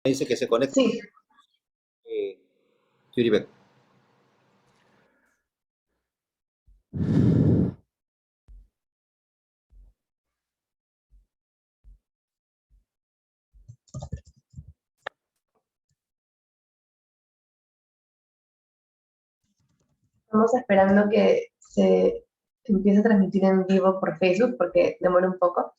Dice que se conecta. Sí, Yuribek. estamos esperando que se empiece a transmitir en vivo por Facebook porque demora un poco.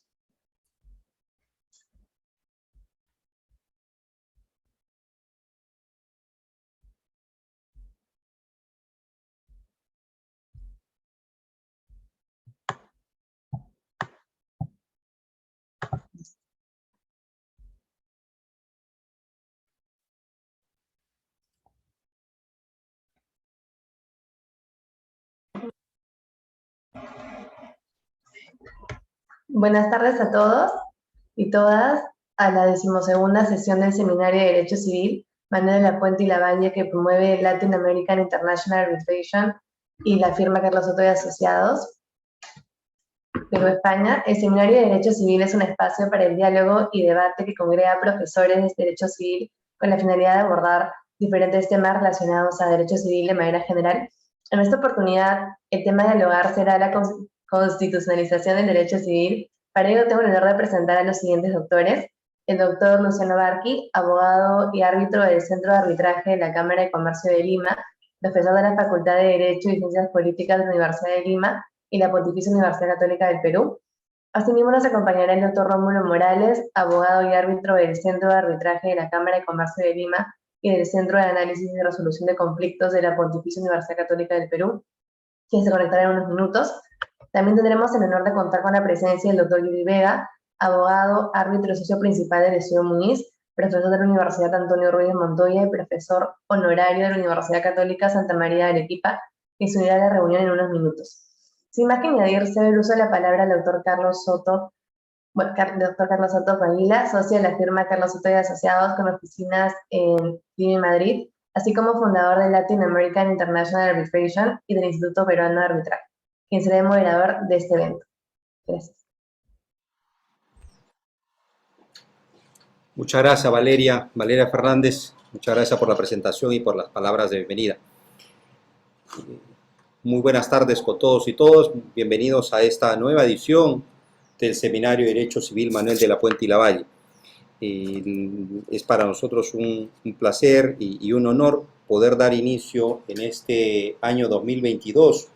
Buenas tardes a todos y todas a la 12ª sesión del Seminario de Derecho Civil Manuel de la Puente y Lavalle que promueve Latin American International Arbitration y la firma Carlos Soto y Asociados, Perú, España. El Seminario de Derecho Civil es un espacio para el diálogo y debate que congrega a profesores de Derecho Civil con la finalidad de abordar diferentes temas relacionados a Derecho Civil de manera general. En esta oportunidad, el tema a dialogar será la constitucionalización del derecho civil. Para ello tengo el honor de presentar a los siguientes doctores. El doctor Luciano Barqui, abogado y árbitro del Centro de Arbitraje de la Cámara de Comercio de Lima, profesor de la Facultad de Derecho y Ciencias Políticas de la Universidad de Lima y la Pontificia Universidad Católica del Perú. Asimismo nos acompañará el doctor Rómulo Morales, abogado y árbitro del Centro de Arbitraje de la Cámara de Comercio de Lima y del Centro de Análisis y Resolución de Conflictos de la Pontificia Universidad Católica del Perú, quien se conectará en unos minutos. También tendremos el honor de contar con la presencia del doctor Yuri Vega, abogado, árbitro y socio principal del Estudio Muniz, profesor de la Universidad Antonio Ruiz de Montoya y profesor honorario de la Universidad Católica Santa María de Arequipa, que se unirá a la reunión en unos minutos. Sin más que añadir, cedo el uso de la palabra al doctor Carlos Soto, doctor Carlos Soto Paguila, socio de la firma Carlos Soto y Asociados con oficinas en Lima y Madrid, así como fundador de Latin American International Arbitration y del Instituto Peruano de Arbitraje, quien será el moderador de este evento. Gracias. Muchas gracias, Valeria Fernández. Muchas gracias por la presentación y por las palabras de bienvenida. Muy buenas tardes con todos y todas. Bienvenidos a esta nueva edición del Seminario de Derecho Civil Manuel de la Puente y Lavalle. Es para nosotros un placer y un honor poder dar inicio en este año 2022,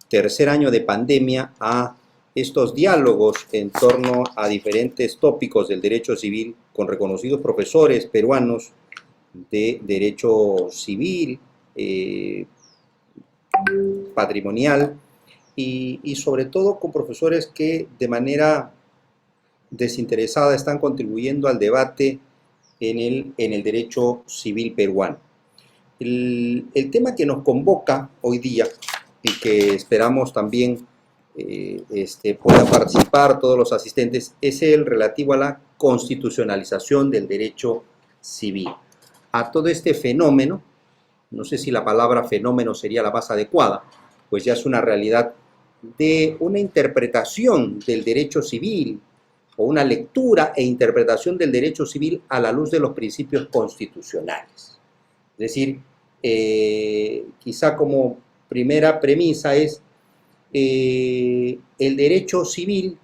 tercer año de pandemia, a estos diálogos en torno a diferentes tópicos del derecho civil con reconocidos profesores peruanos de derecho civil, patrimonial y sobre todo con profesores que de manera desinteresada están contribuyendo al debate en el derecho civil peruano. El tema que nos convoca hoy día y que esperamos también puedan participar todos los asistentes es el relativo a la constitucionalización del derecho civil. A todo este fenómeno, no sé si la palabra fenómeno sería la más adecuada, pues ya es una realidad de una interpretación del derecho civil o una lectura e interpretación del derecho civil a la luz de los principios constitucionales. Es decir, quizá como primera premisa es el derecho civil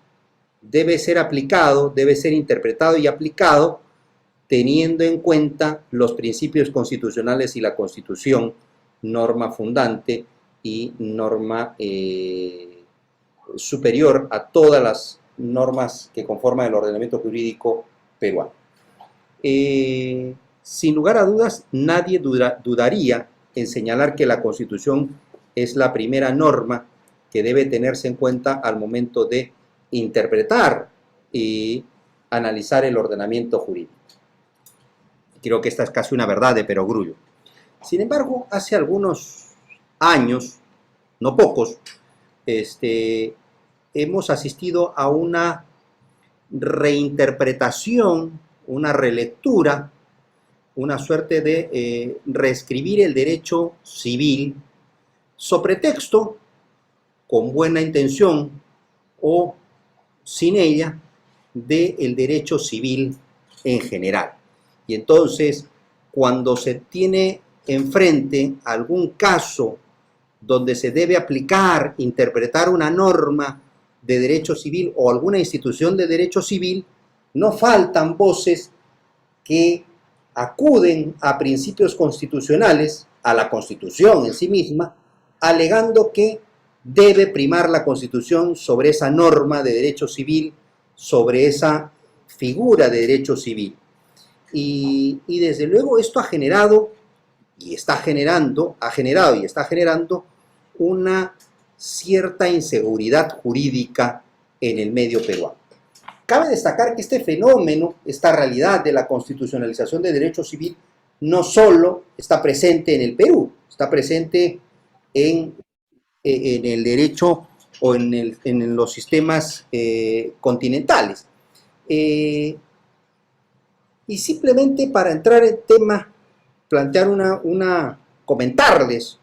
debe ser aplicado, debe ser interpretado y aplicado teniendo en cuenta los principios constitucionales y la Constitución, norma fundante y norma superior a todas las normas que conforman el ordenamiento jurídico peruano. Sin lugar a dudas, nadie dudaría en señalar que la Constitución es la primera norma que debe tenerse en cuenta al momento de interpretar y analizar el ordenamiento jurídico. Creo que esta es casi una verdad de perogrullo. Sin embargo, hace algunos años, no pocos, hemos asistido a una reinterpretación, una relectura, una suerte de reescribir el derecho civil sobre texto, con buena intención o sin ella, del derecho civil en general. Y entonces, cuando se tiene enfrente algún caso donde se debe aplicar, interpretar una norma de derecho civil o alguna institución de derecho civil, no faltan voces que acuden a principios constitucionales, a la Constitución en sí misma, alegando que debe primar la Constitución sobre esa norma de derecho civil, sobre esa figura de derecho civil. Y desde luego esto ha generado y está generando una cierta inseguridad jurídica en el medio peruano. Cabe destacar que este fenómeno, esta realidad de la constitucionalización de derecho civil, no solo está presente en el Perú, está presente en el derecho o en los sistemas continentales. Y simplemente para entrar en tema, plantear comentarles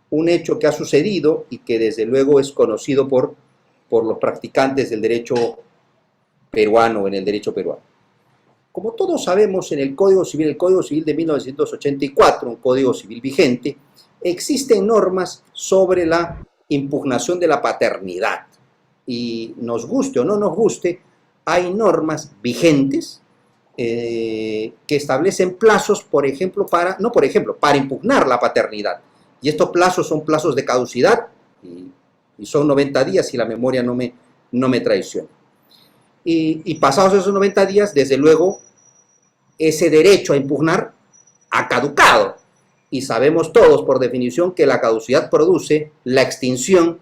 un hecho que ha sucedido y que desde luego es conocido por los practicantes del derecho peruano, en el derecho peruano. Como todos sabemos, en el Código Civil de 1984, un código civil vigente, existen normas sobre la impugnación de la paternidad. Y nos guste o no nos guste, hay normas vigentes que establecen plazos, para impugnar la paternidad. Y estos plazos son plazos de caducidad y son 90 días si la memoria no me traiciona. Y pasados esos 90 días, desde luego, ese derecho a impugnar ha caducado. Y sabemos todos, por definición, que la caducidad produce la extinción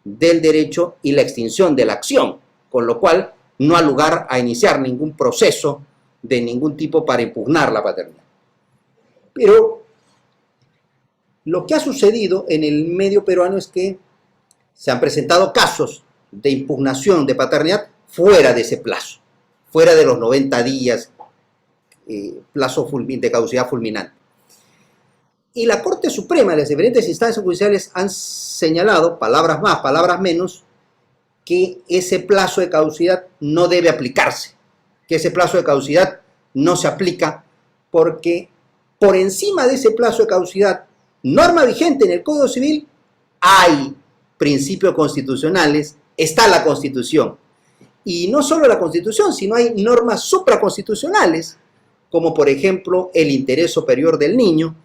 del derecho y la extinción de la acción, con lo cual no ha lugar a iniciar ningún proceso de ningún tipo para impugnar la paternidad. Pero lo que ha sucedido en el medio peruano es que se han presentado casos de impugnación de paternidad fuera de ese plazo, fuera de los 90 días, plazo de caducidad fulminante. Y la Corte Suprema, las diferentes instancias judiciales han señalado, palabras más, palabras menos, que ese plazo de caducidad no debe aplicarse, que ese plazo de caducidad no se aplica porque por encima de ese plazo de caducidad, norma vigente en el Código Civil, hay principios constitucionales, está la Constitución. Y no solo la Constitución, sino hay normas supraconstitucionales, como por ejemplo el interés superior del niño,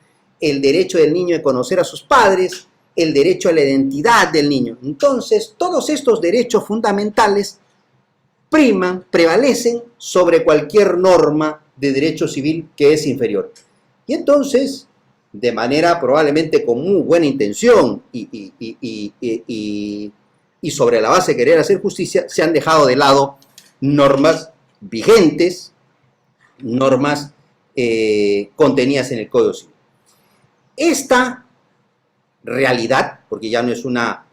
el derecho del niño de conocer a sus padres, el derecho a la identidad del niño. Entonces, todos estos derechos fundamentales prevalecen sobre cualquier norma de derecho civil que es inferior. Y entonces, de manera probablemente con muy buena intención y sobre la base de querer hacer justicia, se han dejado de lado normas vigentes, normas contenidas en el Código Civil. Esta realidad, porque ya no es una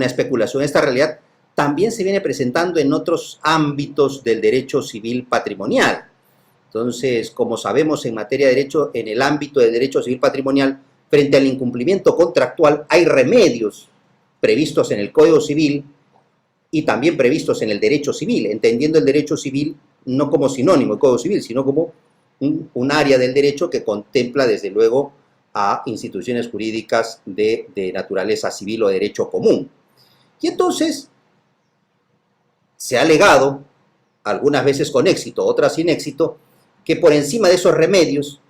especulación, esta realidad también se viene presentando en otros ámbitos del derecho civil patrimonial. Entonces, como sabemos, en materia de derecho, en el ámbito del derecho civil patrimonial, frente al incumplimiento contractual, hay remedios previstos en el Código Civil y también previstos en el derecho civil, entendiendo el derecho civil no como sinónimo del Código Civil, sino como un área del derecho que contempla, desde luego, a instituciones jurídicas de naturaleza civil o derecho común. Y entonces, se ha alegado, algunas veces con éxito, otras sin éxito, que por encima de esos remedios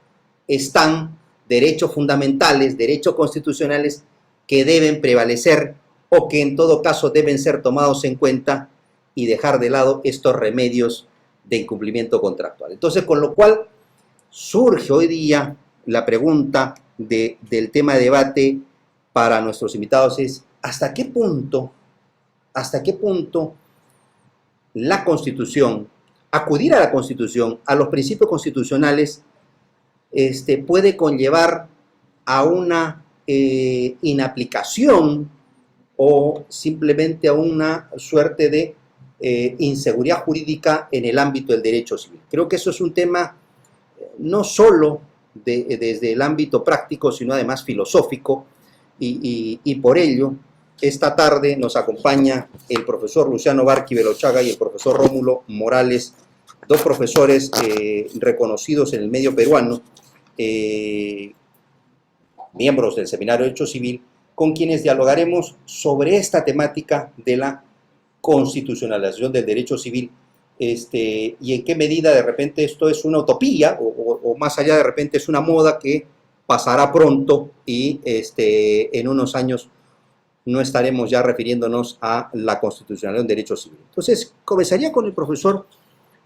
están derechos fundamentales, derechos constitucionales que deben prevalecer o que en todo caso deben ser tomados en cuenta y dejar de lado estos remedios de incumplimiento contractual. Entonces, con lo cual surge hoy día la pregunta del tema de debate para nuestros invitados es ¿hasta qué punto la Constitución, acudir a la Constitución, a los principios constitucionales, puede conllevar a una inaplicación o simplemente a una suerte de inseguridad jurídica en el ámbito del derecho civil? Creo que eso es un tema no solo desde el ámbito práctico, sino además filosófico, y por ello, esta tarde nos acompaña el profesor Luciano Barqui Velochaga y el profesor Rómulo Morales dos profesores reconocidos en el medio peruano, miembros del Seminario de Derecho Civil, con quienes dialogaremos sobre esta temática de la constitucionalización del derecho civil, y en qué medida de repente esto es una utopía o más allá de repente es una moda que pasará pronto y en unos años no estaremos ya refiriéndonos a la constitucionalización del derecho civil. Entonces, comenzaría con el profesor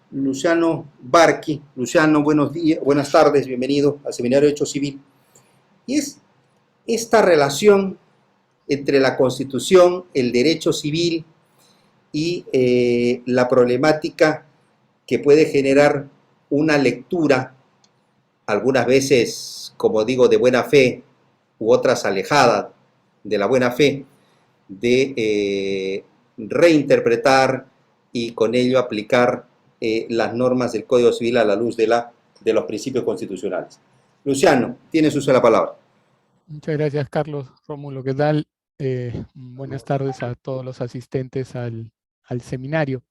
Luciano Barqui. Luciano, buenos días, buenas tardes, bienvenido al Seminario de Derecho Civil. Y es esta relación entre la Constitución, el derecho civil y la problemática que puede generar una lectura, algunas veces, como digo, de buena fe, u otras alejadas de la buena fe, de reinterpretar y con ello aplicar las normas del Código Civil a la luz de los principios constitucionales. Luciano, tienes uso de la palabra. Muchas gracias, Carlos. Rómulo, ¿qué tal? Buenas tardes a todos los asistentes al seminario.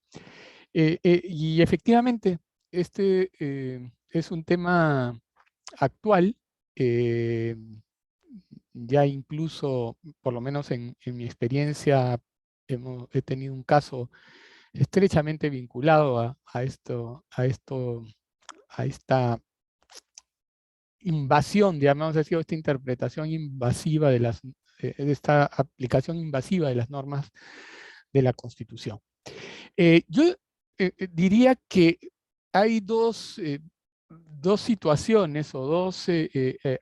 Y efectivamente, este es un tema actual. Ya incluso, por lo menos en mi experiencia, he tenido un caso estrechamente vinculado a esta invasión, digamos así, o esta interpretación invasiva de esta aplicación invasiva de las normas de la Constitución. Yo diría que hay dos situaciones o dos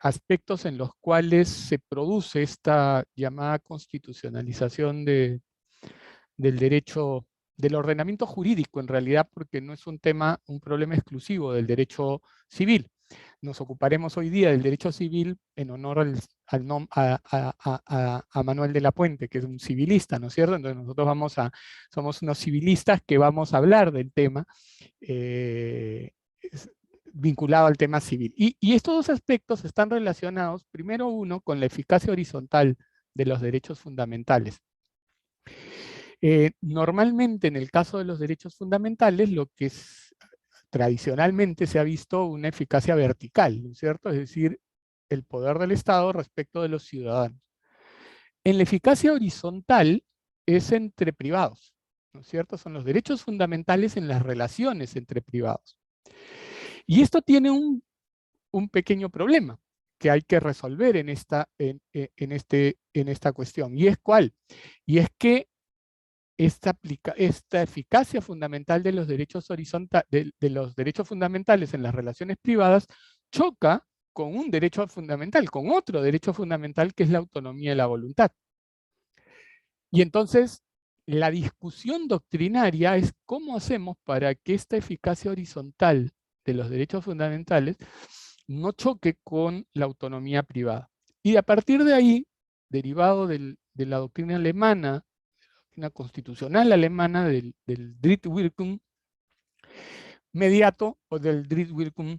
aspectos en los cuales se produce esta llamada constitucionalización del derecho, del ordenamiento jurídico en realidad, porque no es un problema exclusivo del derecho civil. Nos ocuparemos hoy día del derecho civil en honor a Manuel de la Puente, que es un civilista, ¿no es cierto? Entonces nosotros somos unos civilistas que vamos a hablar del tema vinculado al tema civil. Y estos dos aspectos están relacionados, primero uno, con la eficacia horizontal de los derechos fundamentales. Normalmente en el caso de los derechos fundamentales, lo que tradicionalmente se ha visto una eficacia vertical, ¿no es cierto? Es decir, el poder del Estado respecto de los ciudadanos. En la eficacia horizontal es entre privados, ¿no es cierto? Son los derechos fundamentales en las relaciones entre privados. Y esto tiene un pequeño problema que hay que resolver en esta cuestión. ¿Y es cuál? Y es que esta eficacia fundamental de los derechos de los derechos fundamentales en las relaciones privadas choca con un derecho fundamental, con otro derecho fundamental que es la autonomía de la voluntad. Y entonces la discusión doctrinaria es cómo hacemos para que esta eficacia horizontal de los derechos fundamentales no choque con la autonomía privada. Y a partir de ahí, derivado de la doctrina alemana, una constitucional alemana del Drittwirkung mediato o del Drittwirkung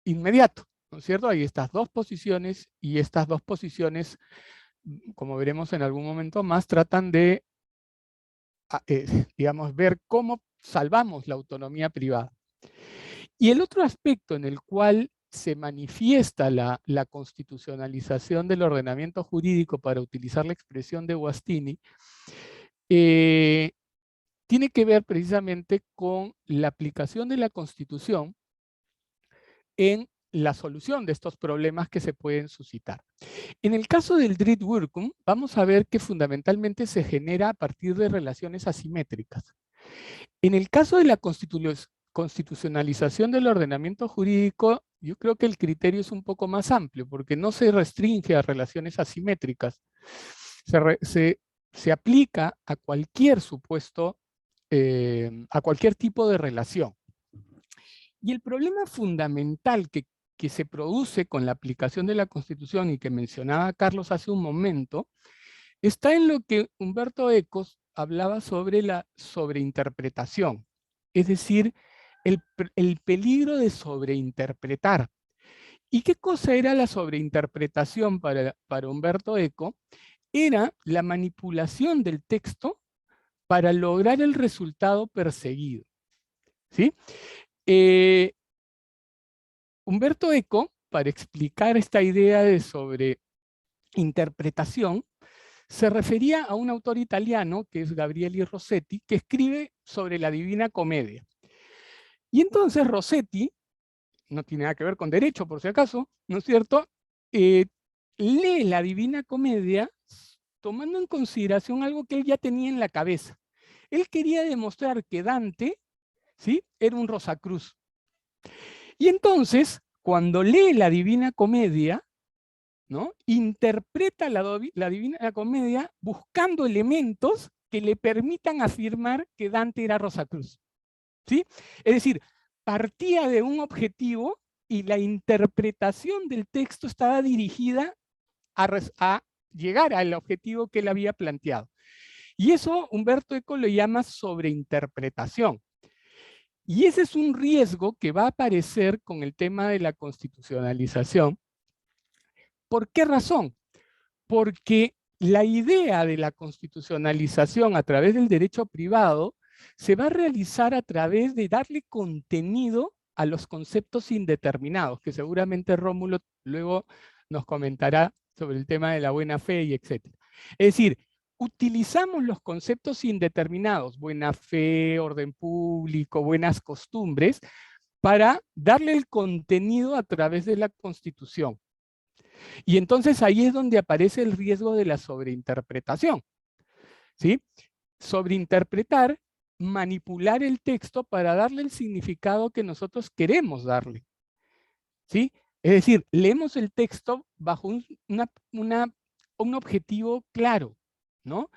inmediato, ¿no es cierto? Hay estas dos posiciones y estas dos posiciones, como veremos en algún momento más, tratan de, digamos, ver cómo salvamos la autonomía privada. Y el otro aspecto en el cual se manifiesta la constitucionalización del ordenamiento jurídico, para utilizar la expresión de Guastini, tiene que ver precisamente con la aplicación de la Constitución en la solución de estos problemas que se pueden suscitar. En el caso del Drittwirkung, vamos a ver que fundamentalmente se genera a partir de relaciones asimétricas. En el caso de la constitucionalización del ordenamiento jurídico, yo creo que el criterio es un poco más amplio, porque no se restringe a relaciones asimétricas. Se aplica a cualquier supuesto, a cualquier tipo de relación. Y el problema fundamental que se produce con la aplicación de la Constitución y que mencionaba Carlos hace un momento, está en lo que Humberto Eco hablaba sobre la sobreinterpretación. Es decir, el peligro de sobreinterpretar. ¿Y qué cosa era la sobreinterpretación para Humberto Eco? Era la manipulación del texto para lograr el resultado perseguido. ¿sí? Humberto Eco, para explicar esta idea de sobreinterpretación, se refería a un autor italiano, que es Gabriele Rossetti, que escribe sobre la Divina Comedia. Y entonces Rossetti, no tiene nada que ver con derecho, por si acaso, ¿no es cierto?, lee la Divina Comedia tomando en consideración algo que él ya tenía en la cabeza. Él quería demostrar que Dante, ¿sí?, era un Rosacruz. Y entonces, cuando lee la Divina Comedia, ¿no?, interpreta la Divina Comedia buscando elementos que le permitan afirmar que Dante era Rosacruz, ¿sí? Es decir, partía de un objetivo y la interpretación del texto estaba dirigida a llegar al objetivo que él había planteado. Y eso Humberto Eco lo llama sobreinterpretación. Y ese es un riesgo que va a aparecer con el tema de la constitucionalización. ¿Por qué razón? Porque la idea de la constitucionalización a través del derecho privado se va a realizar a través de darle contenido a los conceptos indeterminados, que seguramente Rómulo luego nos comentará sobre el tema de la buena fe y etcétera. Es decir, utilizamos los conceptos indeterminados, buena fe, orden público, buenas costumbres, para darle el contenido a través de la Constitución. Y entonces ahí es donde aparece el riesgo de la sobreinterpretación, ¿sí? Sobreinterpretar, manipular el texto para darle el significado que nosotros queremos darle, ¿sí? Es decir, leemos el texto bajo un objetivo claro, ¿no?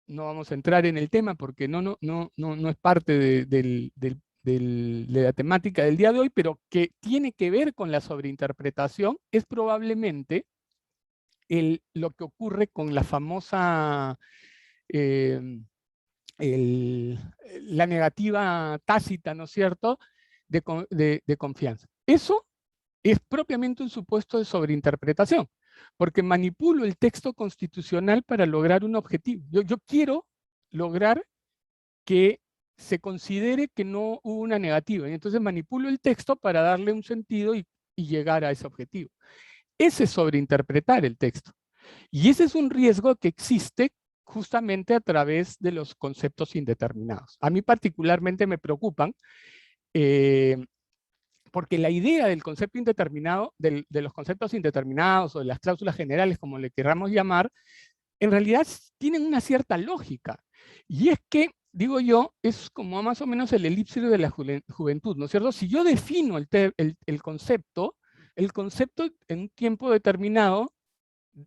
No vamos a entrar en el tema porque no es parte de la temática del día de hoy, pero que tiene que ver con la sobreinterpretación, es probablemente lo que ocurre con la famosa, la negativa tácita, ¿no es cierto?, de confianza. Eso es propiamente un supuesto de sobreinterpretación, porque manipulo el texto constitucional para lograr un objetivo. Yo quiero lograr que se considere que no hubo una negativa, y entonces manipulo el texto para darle un sentido y llegar a ese objetivo. Ese es sobreinterpretar el texto. Y ese es un riesgo que existe justamente a través de los conceptos indeterminados. A mí particularmente me preocupan, porque la idea del concepto indeterminado, de los conceptos indeterminados o de las cláusulas generales, como le queramos llamar, en realidad tienen una cierta lógica. Y es que, digo yo, es como más o menos el elipsis de la juventud, ¿no es cierto? Si yo defino el concepto en un tiempo determinado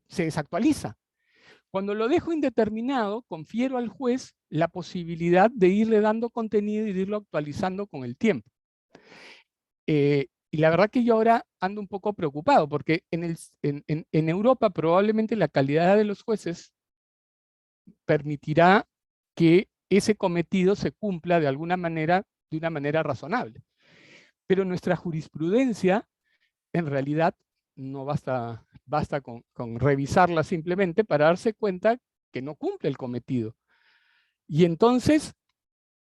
se desactualiza. Cuando lo dejo indeterminado, confiero al juez la posibilidad de irle dando contenido y de irlo actualizando con el tiempo. Y la verdad que yo ahora ando un poco preocupado, porque en Europa probablemente la calidad de los jueces permitirá que ese cometido se cumpla de alguna manera, de una manera razonable. Pero nuestra jurisprudencia, en realidad, no basta con revisarla simplemente para darse cuenta que no cumple el cometido. Y entonces,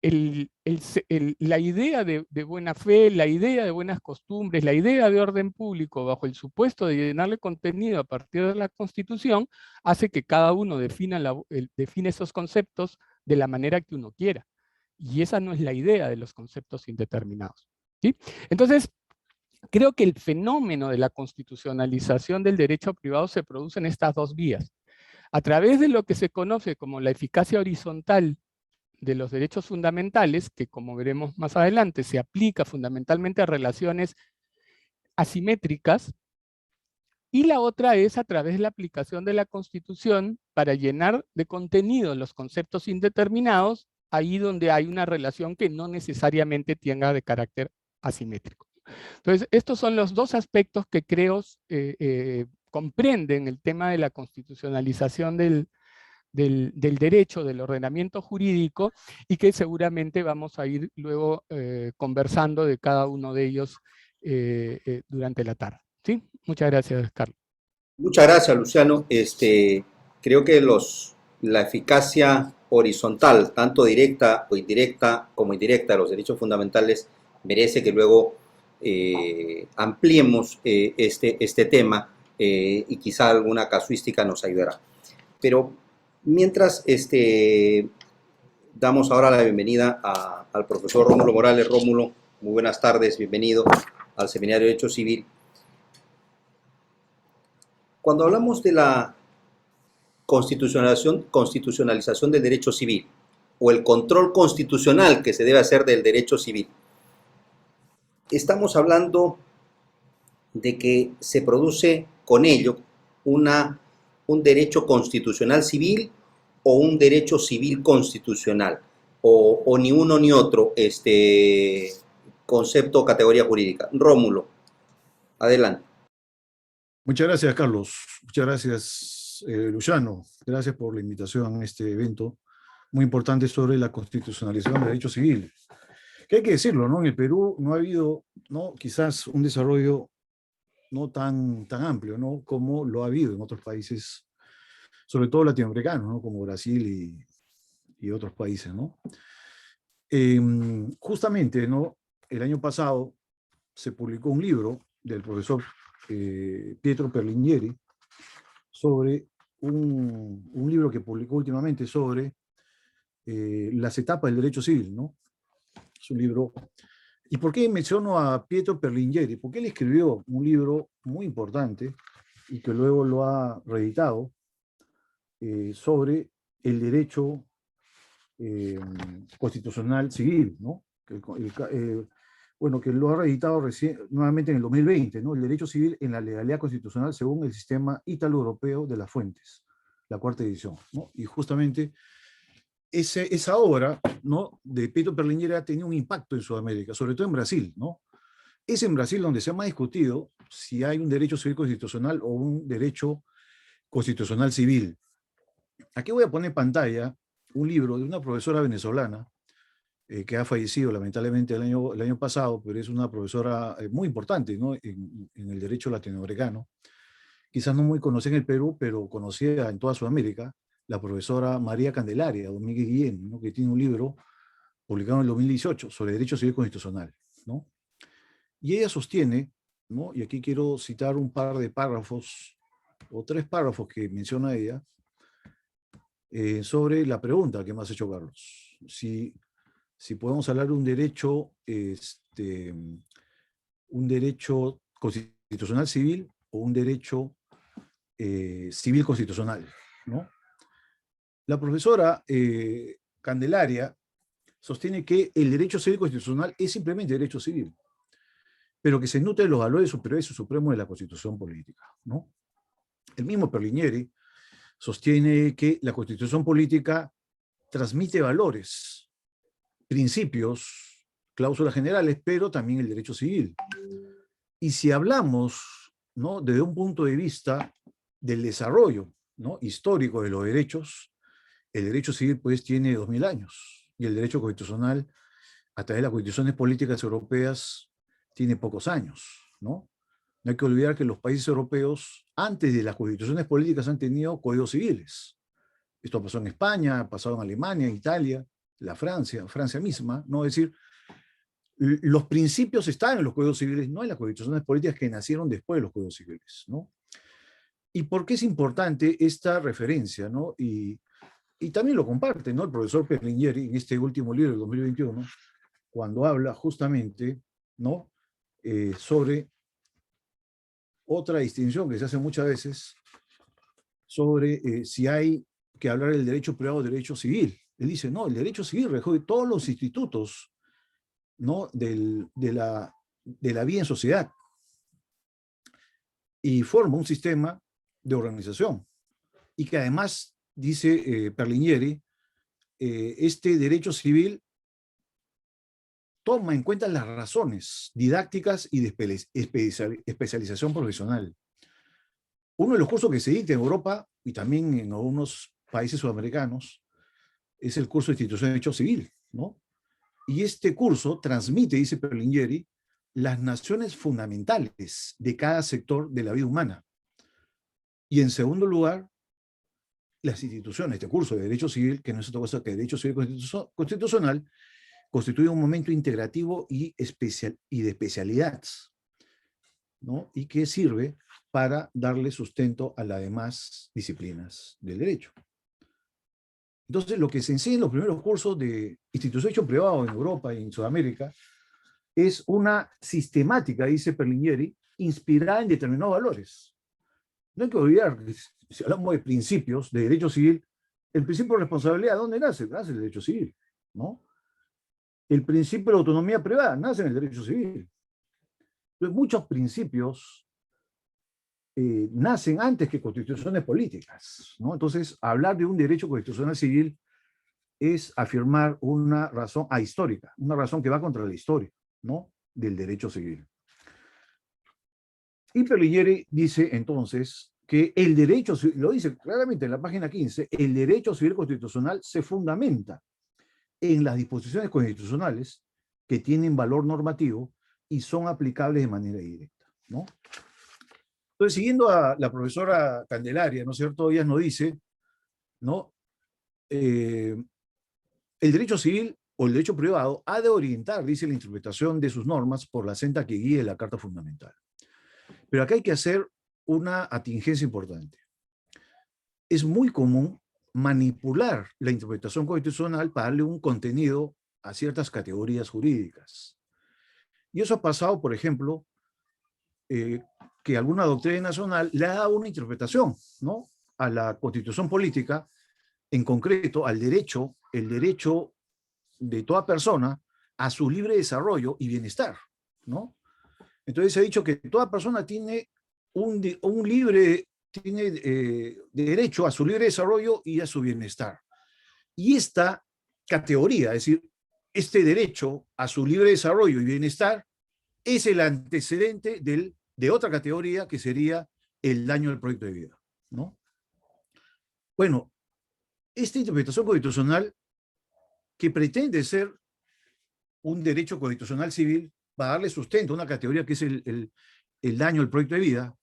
la idea de buena fe, la idea de buenas costumbres, la idea de orden público bajo el supuesto de llenarle contenido a partir de la Constitución, hace que cada uno define esos conceptos de la manera que uno quiera. Y esa no es la idea de los conceptos indeterminados, ¿sí? Entonces, creo que el fenómeno de la constitucionalización del derecho privado se produce en estas dos vías. A través de lo que se conoce como la eficacia horizontal de los derechos fundamentales, que como veremos más adelante, se aplica fundamentalmente a relaciones asimétricas, y la otra es a través de la aplicación de la Constitución para llenar de contenido los conceptos indeterminados, ahí donde hay una relación que no necesariamente tenga de carácter asimétrico. Entonces, estos son los dos aspectos que creo comprenden el tema de la constitucionalización del derecho, del ordenamiento jurídico, y que seguramente vamos a ir luego conversando de cada uno de ellos durante la tarde. ¿Sí? Muchas gracias, Carlos. Muchas gracias, Luciano. Creo que los la eficacia horizontal, tanto directa o indirecta como indirecta de los derechos fundamentales, merece que luego ampliemos este tema y quizá alguna casuística nos ayudará. Pero mientras damos ahora la bienvenida al profesor Rómulo Morales. Rómulo, muy buenas tardes, bienvenido al Seminario de Derecho Civil. Cuando hablamos de la constitucionalización del derecho civil o el control constitucional que se debe hacer del derecho civil, estamos hablando de que se produce con ello un derecho constitucional civil o un derecho civil constitucional, o ni uno ni otro concepto o categoría jurídica. Rómulo, adelante. Muchas gracias, Carlos. Muchas gracias, Luciano. Gracias por la invitación a este evento muy importante sobre la constitucionalización del derecho civil. Que hay que decirlo, ¿no? En el Perú no ha habido, ¿no?, quizás un desarrollo no tan amplio, ¿no?, como lo ha habido en otros países, sobre todo latinoamericanos, ¿no?, como Brasil y otros países, ¿no? Justamente, ¿no?, el año pasado se publicó un libro del profesor Pietro Perlinghieri sobre un libro que publicó últimamente sobre las etapas del derecho civil, ¿no? Es un libro. ¿Y por qué menciono a Pietro Perlinghieri? Porque él escribió un libro muy importante y que luego lo ha reeditado sobre el derecho constitucional civil, ¿no? Bueno, que lo ha reeditado nuevamente en el 2020, ¿no? El derecho civil en la legalidad constitucional según el sistema ítalo-europeo de las fuentes, la cuarta edición, ¿no? Y justamente esa obra, ¿no?, de Pietro Perlinghieri ha tenido un impacto en Sudamérica, sobre todo en Brasil, ¿no? Es en Brasil donde se ha más discutido si hay un derecho civil constitucional o un derecho constitucional civil. Aquí voy a poner en pantalla un libro de una profesora venezolana que ha fallecido lamentablemente el año pasado, pero es una profesora muy importante, ¿no?, en el derecho latinoamericano. Quizás no muy conocida en el Perú, pero conocida en toda Sudamérica, la profesora María Candelaria Domínguez Guillén, ¿no?, que tiene un libro publicado en el 2018 sobre derecho civil constitucional, ¿no? Y ella sostiene, ¿no?, y aquí quiero citar un par de párrafos, o 3 párrafos que menciona ella, sobre la pregunta que me has hecho, Carlos. Si podemos hablar de un derecho constitucional civil o un derecho civil constitucional, ¿no? La profesora Candelaria sostiene que el derecho civil constitucional es simplemente derecho civil, pero que se nutre de los valores superiores y supremos de la Constitución política, ¿no? El mismo Perlinghieri sostiene que la Constitución política transmite valores, principios, cláusulas generales, pero también el derecho civil. Y si hablamos, ¿no?, desde un punto de vista del desarrollo, ¿no?, histórico de los derechos, el derecho civil pues tiene 2000 años y el derecho constitucional a través de las constituciones políticas europeas tiene pocos años, ¿no? No hay que olvidar que los países europeos antes de las constituciones políticas han tenido códigos civiles. Esto pasó en España, ha pasado en Alemania, en Italia, Francia misma, ¿no? Es decir, los principios están en los códigos civiles, no en las constituciones políticas que nacieron después de los códigos civiles, ¿no? ¿Y por qué es importante esta referencia, ¿no? Y también lo comparte, ¿no?, el profesor Perlinghieri en este último libro del 2021, cuando habla justamente, ¿no?, sobre otra distinción que se hace muchas veces sobre si hay que hablar del derecho privado o del derecho civil. Él dice, no, el derecho civil recoge todos los institutos, ¿no?, de la vida en sociedad y forma un sistema de organización. Y que además, dice Perlinghieri, este derecho civil toma en cuenta las razones didácticas y de especialización profesional. Uno de los cursos que se dicta en Europa y también en algunos países sudamericanos es el curso de Institución de Derecho Civil, ¿no? Y este curso transmite, dice Perlinghieri, las nociones fundamentales de cada sector de la vida humana. Y en segundo lugar, las instituciones, este curso de Derecho Civil, que no es otra cosa que Derecho Civil Constitucional, constituye un momento integrativo y de especialidad, ¿no? Y que sirve para darle sustento a las demás disciplinas del derecho. Entonces, lo que se enseña en los primeros cursos de institución de derecho privado en Europa y en Sudamérica es una sistemática, dice Perlingieri, inspirada en determinados valores. No hay que olvidar que si hablamos de principios de derecho civil, el principio de responsabilidad, ¿dónde nace? Nace el derecho civil, ¿no? El principio de autonomía privada nace en el derecho civil. Entonces, muchos principios nacen antes que constituciones políticas, ¿no? Entonces, hablar de un derecho constitucional civil es afirmar una razón ahistórica, una razón que va contra la historia, ¿no? Del derecho civil. Y Perlingieri dice entonces que el derecho, lo dice claramente en la página 15, el derecho civil constitucional se fundamenta en las disposiciones constitucionales que tienen valor normativo y son aplicables de manera directa, ¿no? Entonces, siguiendo a la profesora Candelaria, ¿no es cierto? Ella nos dice, ¿no? El derecho civil o el derecho privado ha de orientar, dice, la interpretación de sus normas por la senda que guíe la Carta Fundamental. Pero acá hay que hacer una atingencia importante. Es muy común manipular la interpretación constitucional para darle un contenido a ciertas categorías jurídicas. Y eso ha pasado, por ejemplo, que alguna doctrina nacional le ha dado una interpretación, ¿no?, a la Constitución política, en concreto al derecho, el derecho de toda persona a su libre desarrollo y bienestar, ¿no? Entonces se ha dicho que toda persona tiene derecho a su libre desarrollo y a su bienestar. Y esta categoría, es decir, este derecho a su libre desarrollo y bienestar es el antecedente de otra categoría que sería el daño al proyecto de vida, ¿no? Bueno, esta interpretación constitucional que pretende ser un derecho constitucional civil va a darle sustento a una categoría que es el daño al proyecto de vida,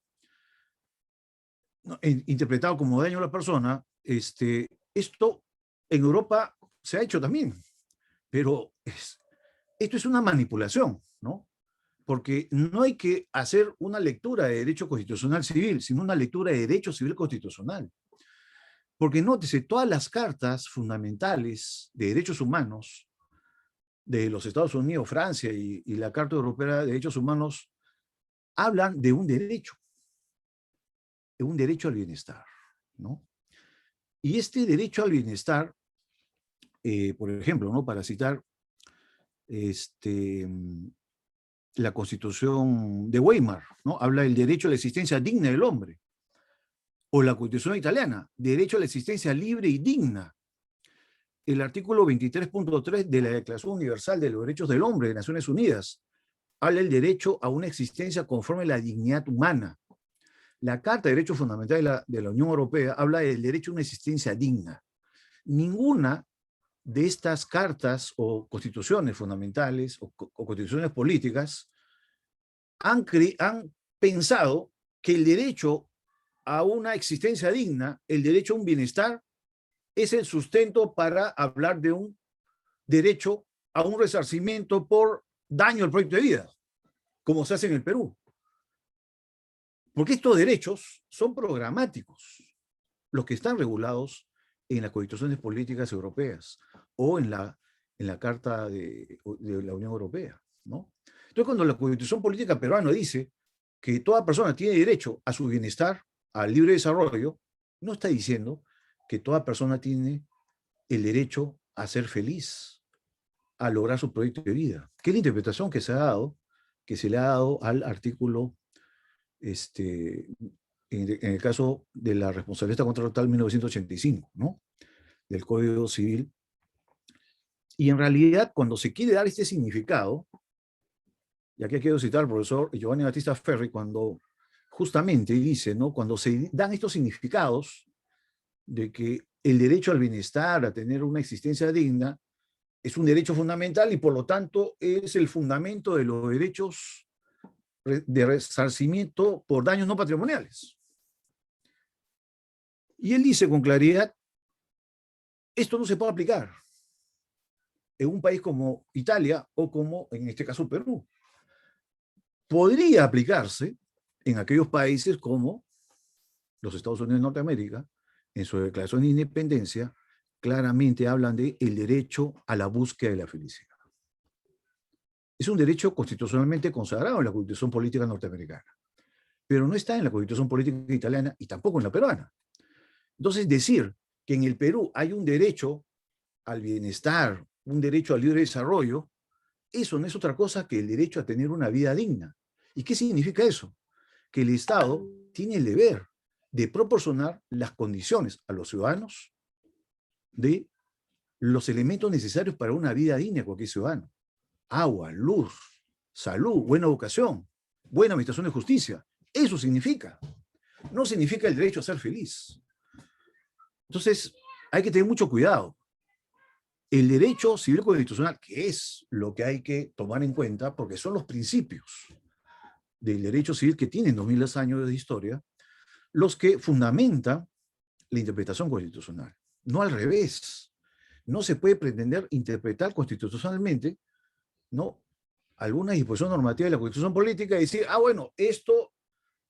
interpretado como daño a la persona. Esto en Europa se ha hecho también, pero esto es una manipulación, ¿no? Porque no hay que hacer una lectura de derecho constitucional civil, sino una lectura de derecho civil constitucional. Porque nótese, todas las cartas fundamentales de derechos humanos de los Estados Unidos, Francia y la Carta Europea de Derechos Humanos hablan de un derecho al bienestar, ¿no? Y este derecho al bienestar, por ejemplo, ¿no?, para citar la Constitución de Weimar, ¿no?, habla del derecho a la existencia digna del hombre. O la Constitución italiana, derecho a la existencia libre y digna. El artículo 23.3 de la Declaración Universal de los Derechos del Hombre de Naciones Unidas habla del derecho a una existencia conforme a la dignidad humana. La Carta de Derechos Fundamentales de la Unión Europea habla del derecho a una existencia digna. Ninguna de estas cartas o constituciones fundamentales o constituciones políticas han pensado que el derecho a una existencia digna, el derecho a un bienestar, es el sustento para hablar de un derecho a un resarcimiento por daño al proyecto de vida, como se hace en el Perú. Porque estos derechos son programáticos, los que están regulados en las constituciones políticas europeas o en la Carta de la Unión Europea, ¿no? Entonces, cuando la Constitución política peruana dice que toda persona tiene derecho a su bienestar, al libre desarrollo, no está diciendo que toda persona tiene el derecho a ser feliz, a lograr su proyecto de vida, que es la interpretación que se le ha dado al artículo, en el caso de la responsabilidad contractual 1985, ¿no?, del Código Civil. Y en realidad, cuando se quiere dar este significado, y aquí quiero citar al profesor Giovanni Battista Ferri, cuando justamente dice, ¿no?, cuando se dan estos significados de que el derecho al bienestar, a tener una existencia digna, es un derecho fundamental y por lo tanto es el fundamento de los derechos de resarcimiento por daños no patrimoniales. Y él dice con claridad, esto no se puede aplicar en un país como Italia o como, en este caso, Perú. Podría aplicarse en aquellos países como los Estados Unidos de Norteamérica, en su declaración de independencia, claramente hablan de el derecho a la búsqueda de la felicidad. Es un derecho constitucionalmente consagrado en la Constitución Política norteamericana, pero no está en la Constitución Política italiana y tampoco en la peruana. Entonces, decir que en el Perú hay un derecho al bienestar, un derecho al libre desarrollo, eso no es otra cosa que el derecho a tener una vida digna. ¿Y qué significa eso? Que el Estado tiene el deber de proporcionar las condiciones a los ciudadanos de los elementos necesarios para una vida digna de cualquier ciudadano. Agua, luz, salud, buena educación, buena administración de justicia. Eso significa. No significa el derecho a ser feliz. Entonces, hay que tener mucho cuidado. El derecho civil constitucional, que es lo que hay que tomar en cuenta, porque son los principios del derecho civil que tienen 2000 años de historia, los que fundamentan la interpretación constitucional. No al revés. No se puede pretender interpretar constitucionalmente, ¿no?, alguna disposición normativa de la Constitución Política y decir, bueno, esta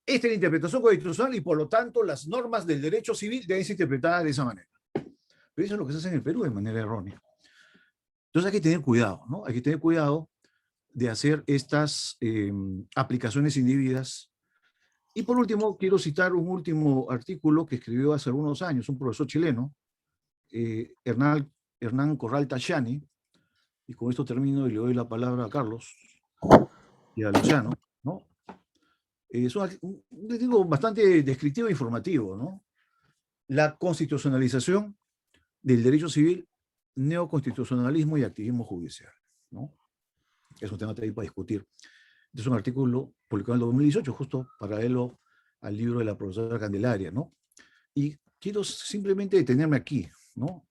es la interpretación constitucional y por lo tanto las normas del derecho civil deben ser interpretadas de esa manera. Pero eso es lo que se hace en el Perú de manera errónea. Entonces hay que tener cuidado, ¿no? Hay que tener cuidado de hacer estas aplicaciones indebidas. Y por último, quiero citar un último artículo que escribió hace algunos años un profesor chileno, Hernán Corral Tajani, y con esto termino y le doy la palabra a Carlos y a Luciano, ¿no? Es un artículo bastante descriptivo e informativo, ¿no? La constitucionalización del derecho civil, neoconstitucionalismo y activismo judicial, ¿no? Es un tema también para discutir. Es un artículo publicado en el 2018, justo paralelo al libro de la profesora Candelaria, ¿no? Y quiero simplemente detenerme aquí, ¿no?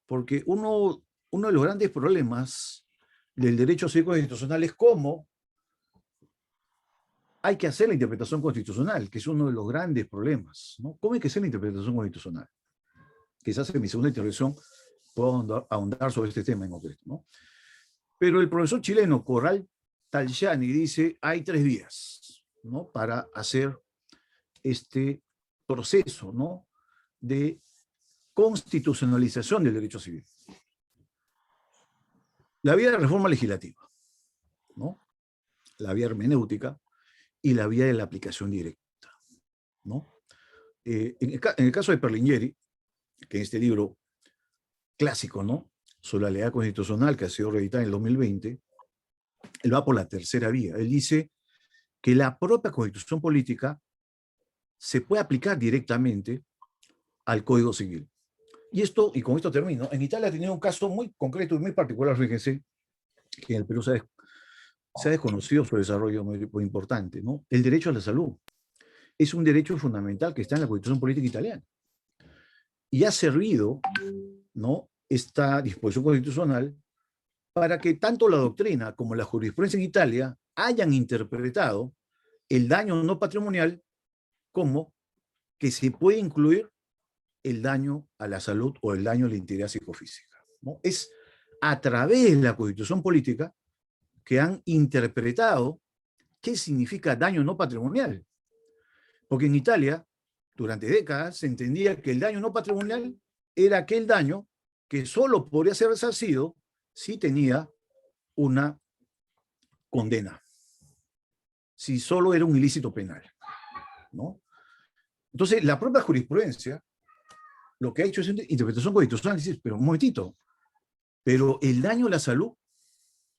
Porque uno de los grandes problemas del derecho civil constitucional es cómo hay que hacer la interpretación constitucional, que es uno de los grandes problemas, ¿no? ¿Cómo hay que hacer la interpretación constitucional? Quizás en mi segunda intervención puedo ahondar sobre este tema en concreto, ¿no? Pero el profesor chileno Corral Tajani dice, hay 3 vías, ¿no?, para hacer este proceso, ¿no?, de constitucionalización del derecho civil. La vía de reforma legislativa, ¿no?, la vía hermenéutica y la vía de la aplicación directa, ¿no? En el caso de Perlingieri, que en este libro clásico, ¿no?, sobre la legalidad constitucional, que ha sido reeditada en el 2020, él va por la tercera vía. Él dice que la propia Constitución Política se puede aplicar directamente al Código Civil. Y con esto termino, en Italia ha tenido un caso muy concreto y muy particular, fíjense, que en el Perú se ha desconocido su desarrollo muy importante, ¿no? El derecho a la salud es un derecho fundamental que está en la Constitución Política italiana. Y ha servido, ¿no?, esta disposición constitucional para que tanto la doctrina como la jurisprudencia en Italia hayan interpretado el daño no patrimonial como que se puede incluir el daño a la salud o el daño a la integridad psicofísica, ¿no? Es a través de la Constitución Política que han interpretado qué significa daño no patrimonial. Porque en Italia, durante décadas, se entendía que el daño no patrimonial era aquel daño que solo podría ser resarcido si tenía una condena, si solo era un ilícito penal, ¿no? Entonces, la propia jurisprudencia lo que ha hecho es una interpretación constitucional. Dice, pero un momentito, pero el daño a la salud,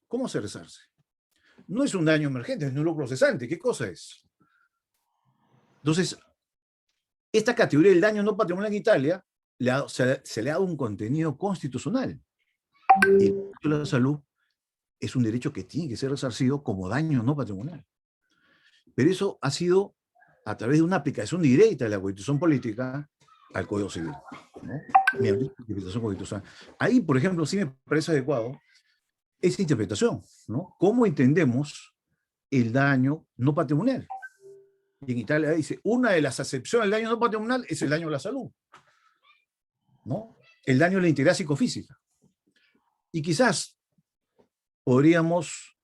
¿cómo se resarce? No es un daño emergente, es un lucro cesante. ¿Qué cosa es? Entonces, esta categoría del daño no patrimonial en Italia se le ha dado un contenido constitucional. El derecho a la salud es un derecho que tiene que ser resarcido como daño no patrimonial. Pero eso ha sido a través de una aplicación directa de la Constitución Política al Código Civil, ¿no? Mediante interpretación constitucional. Ahí, por ejemplo, sí me parece adecuado esa interpretación, ¿no? ¿Cómo entendemos el daño no patrimonial? Y en Italia dice, una de las acepciones del daño no patrimonial es el daño a la salud, ¿no? El daño a la integridad psicofísica. Y quizás podríamos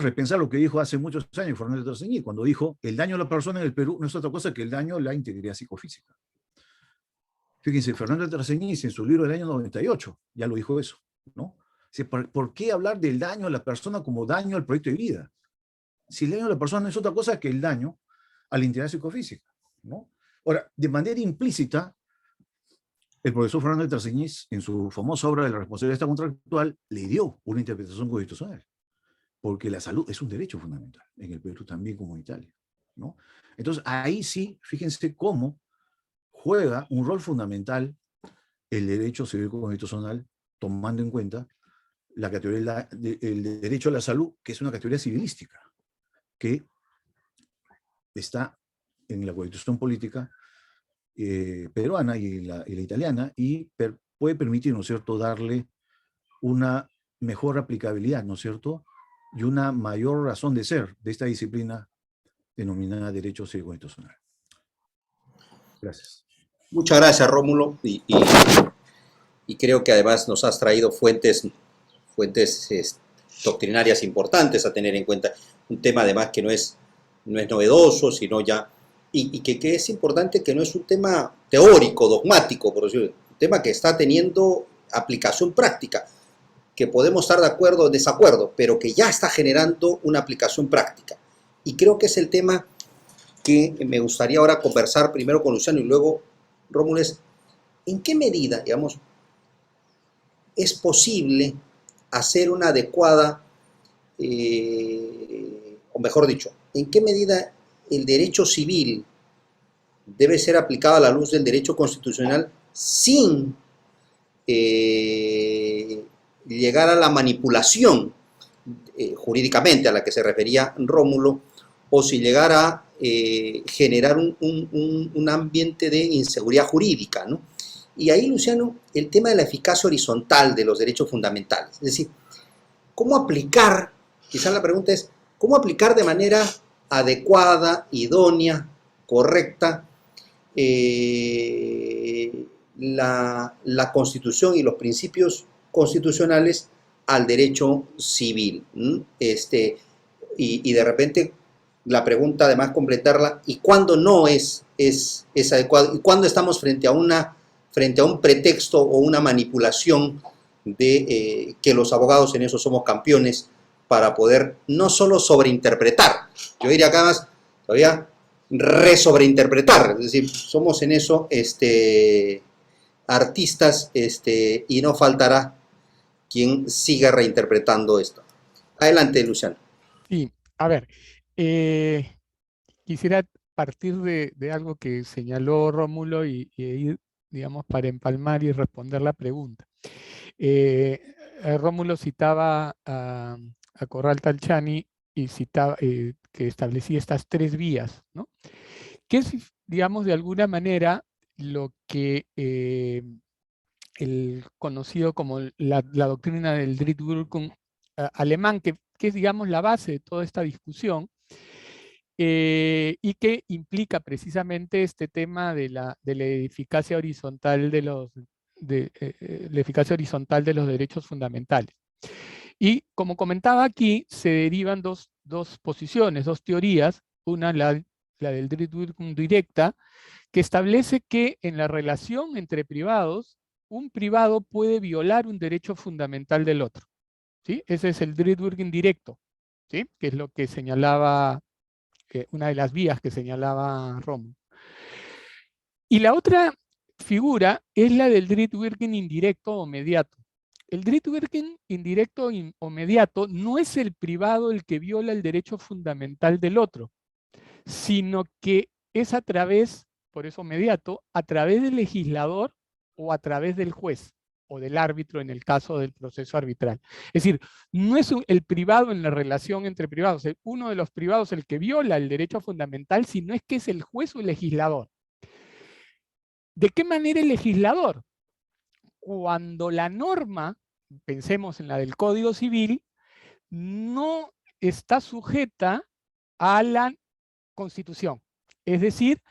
repensar lo que dijo hace muchos años Fernando Terceñí, cuando dijo, el daño a la persona en el Perú no es otra cosa que el daño a la integridad psicofísica. Fíjense, Fernando Terceñí en su libro del año 98 ya lo dijo eso, ¿no? ¿Por qué hablar del daño a la persona como daño al proyecto de vida? Si el daño a la persona no es otra cosa que el daño a la integridad psicofísica, ¿no? Ahora, de manera implícita, el profesor Fernando Terceñiz, en su famosa obra de la responsabilidad contractual, le dio una interpretación constitucional, porque la salud es un derecho fundamental, en el Perú también como en Italia, ¿no? Entonces, ahí sí, fíjense cómo juega un rol fundamental el derecho civil constitucional, tomando en cuenta la categoría del derecho a la salud, que es una categoría civilística, que está en la Constitución política peruana y la italiana, y puede permitir, ¿no es cierto?, darle una mejor aplicabilidad, ¿no es cierto?, y una mayor razón de ser de esta disciplina denominada Derecho Civil Constitucional. Gracias. Muchas gracias, Rómulo, y creo que además nos has traído fuentes doctrinarias importantes a tener en cuenta. Un tema además que no es novedoso, sino ya, y que es importante, que no es un tema teórico, dogmático, por decirlo, un tema que está teniendo aplicación práctica, que podemos estar de acuerdo o en desacuerdo, pero que ya está generando una aplicación práctica. Y creo que es el tema que me gustaría ahora conversar primero con Luciano y luego Rómulo, es en qué medida, digamos, es posible hacer una adecuada, o mejor dicho, en qué medida el derecho civil debe ser aplicado a la luz del derecho constitucional sin llegar a la manipulación jurídicamente a la que se refería Rómulo, o si llegara a generar un ambiente de inseguridad jurídica, ¿no? Y ahí, Luciano, el tema de la eficacia horizontal de los derechos fundamentales. Es decir, ¿cómo aplicar? Quizás la pregunta es, ¿cómo aplicar de manera adecuada, idónea, correcta, la Constitución y los principios constitucionales al derecho civil? Y de repente la pregunta, además, completarla, ¿y cuándo no es adecuado? ¿Y cuándo estamos frente a un pretexto o una manipulación de que los abogados en eso somos campeones para poder no solo sobreinterpretar, yo diría acá más todavía resobreinterpretar? Es decir, somos en eso artistas, y no faltará quien siga reinterpretando esto. Adelante, Luciano. Sí, a ver, quisiera partir de algo que señaló Rómulo y ir, digamos, para empalmar y responder la pregunta. Rómulo citaba a Corral Talchani y citaba que establecía estas tres vías, ¿no? Que es, digamos, de alguna manera lo que el conocido como la doctrina del Drittwirkung alemán, que es, digamos, la base de toda esta discusión, y que implica precisamente este tema de la eficacia horizontal la eficacia horizontal de los derechos fundamentales. Y como comentaba aquí, se derivan dos posiciones, dos teorías. Una, la del Drittwirkung directa, que establece que en la relación entre privados, un privado puede violar un derecho fundamental del otro, ¿sí? Ese es el Drittwirkung directo, ¿sí? Que es lo que señalaba, una de las vías que señalaba Rómulo. Y la otra figura es la del Drittwirkung indirecto o mediato. El Drittwirkung indirecto o mediato no es el privado el que viola el derecho fundamental del otro, sino que es a través, por eso mediato, a través del legislador o a través del juez o del árbitro en el caso del proceso arbitral. Es decir, no es el privado en la relación entre privados, uno de los privados el que viola el derecho fundamental, sino es que es el juez o el legislador. ¿De qué manera el legislador? Cuando la norma, pensemos en la del Código Civil, no está sujeta a la constitución. Es decir,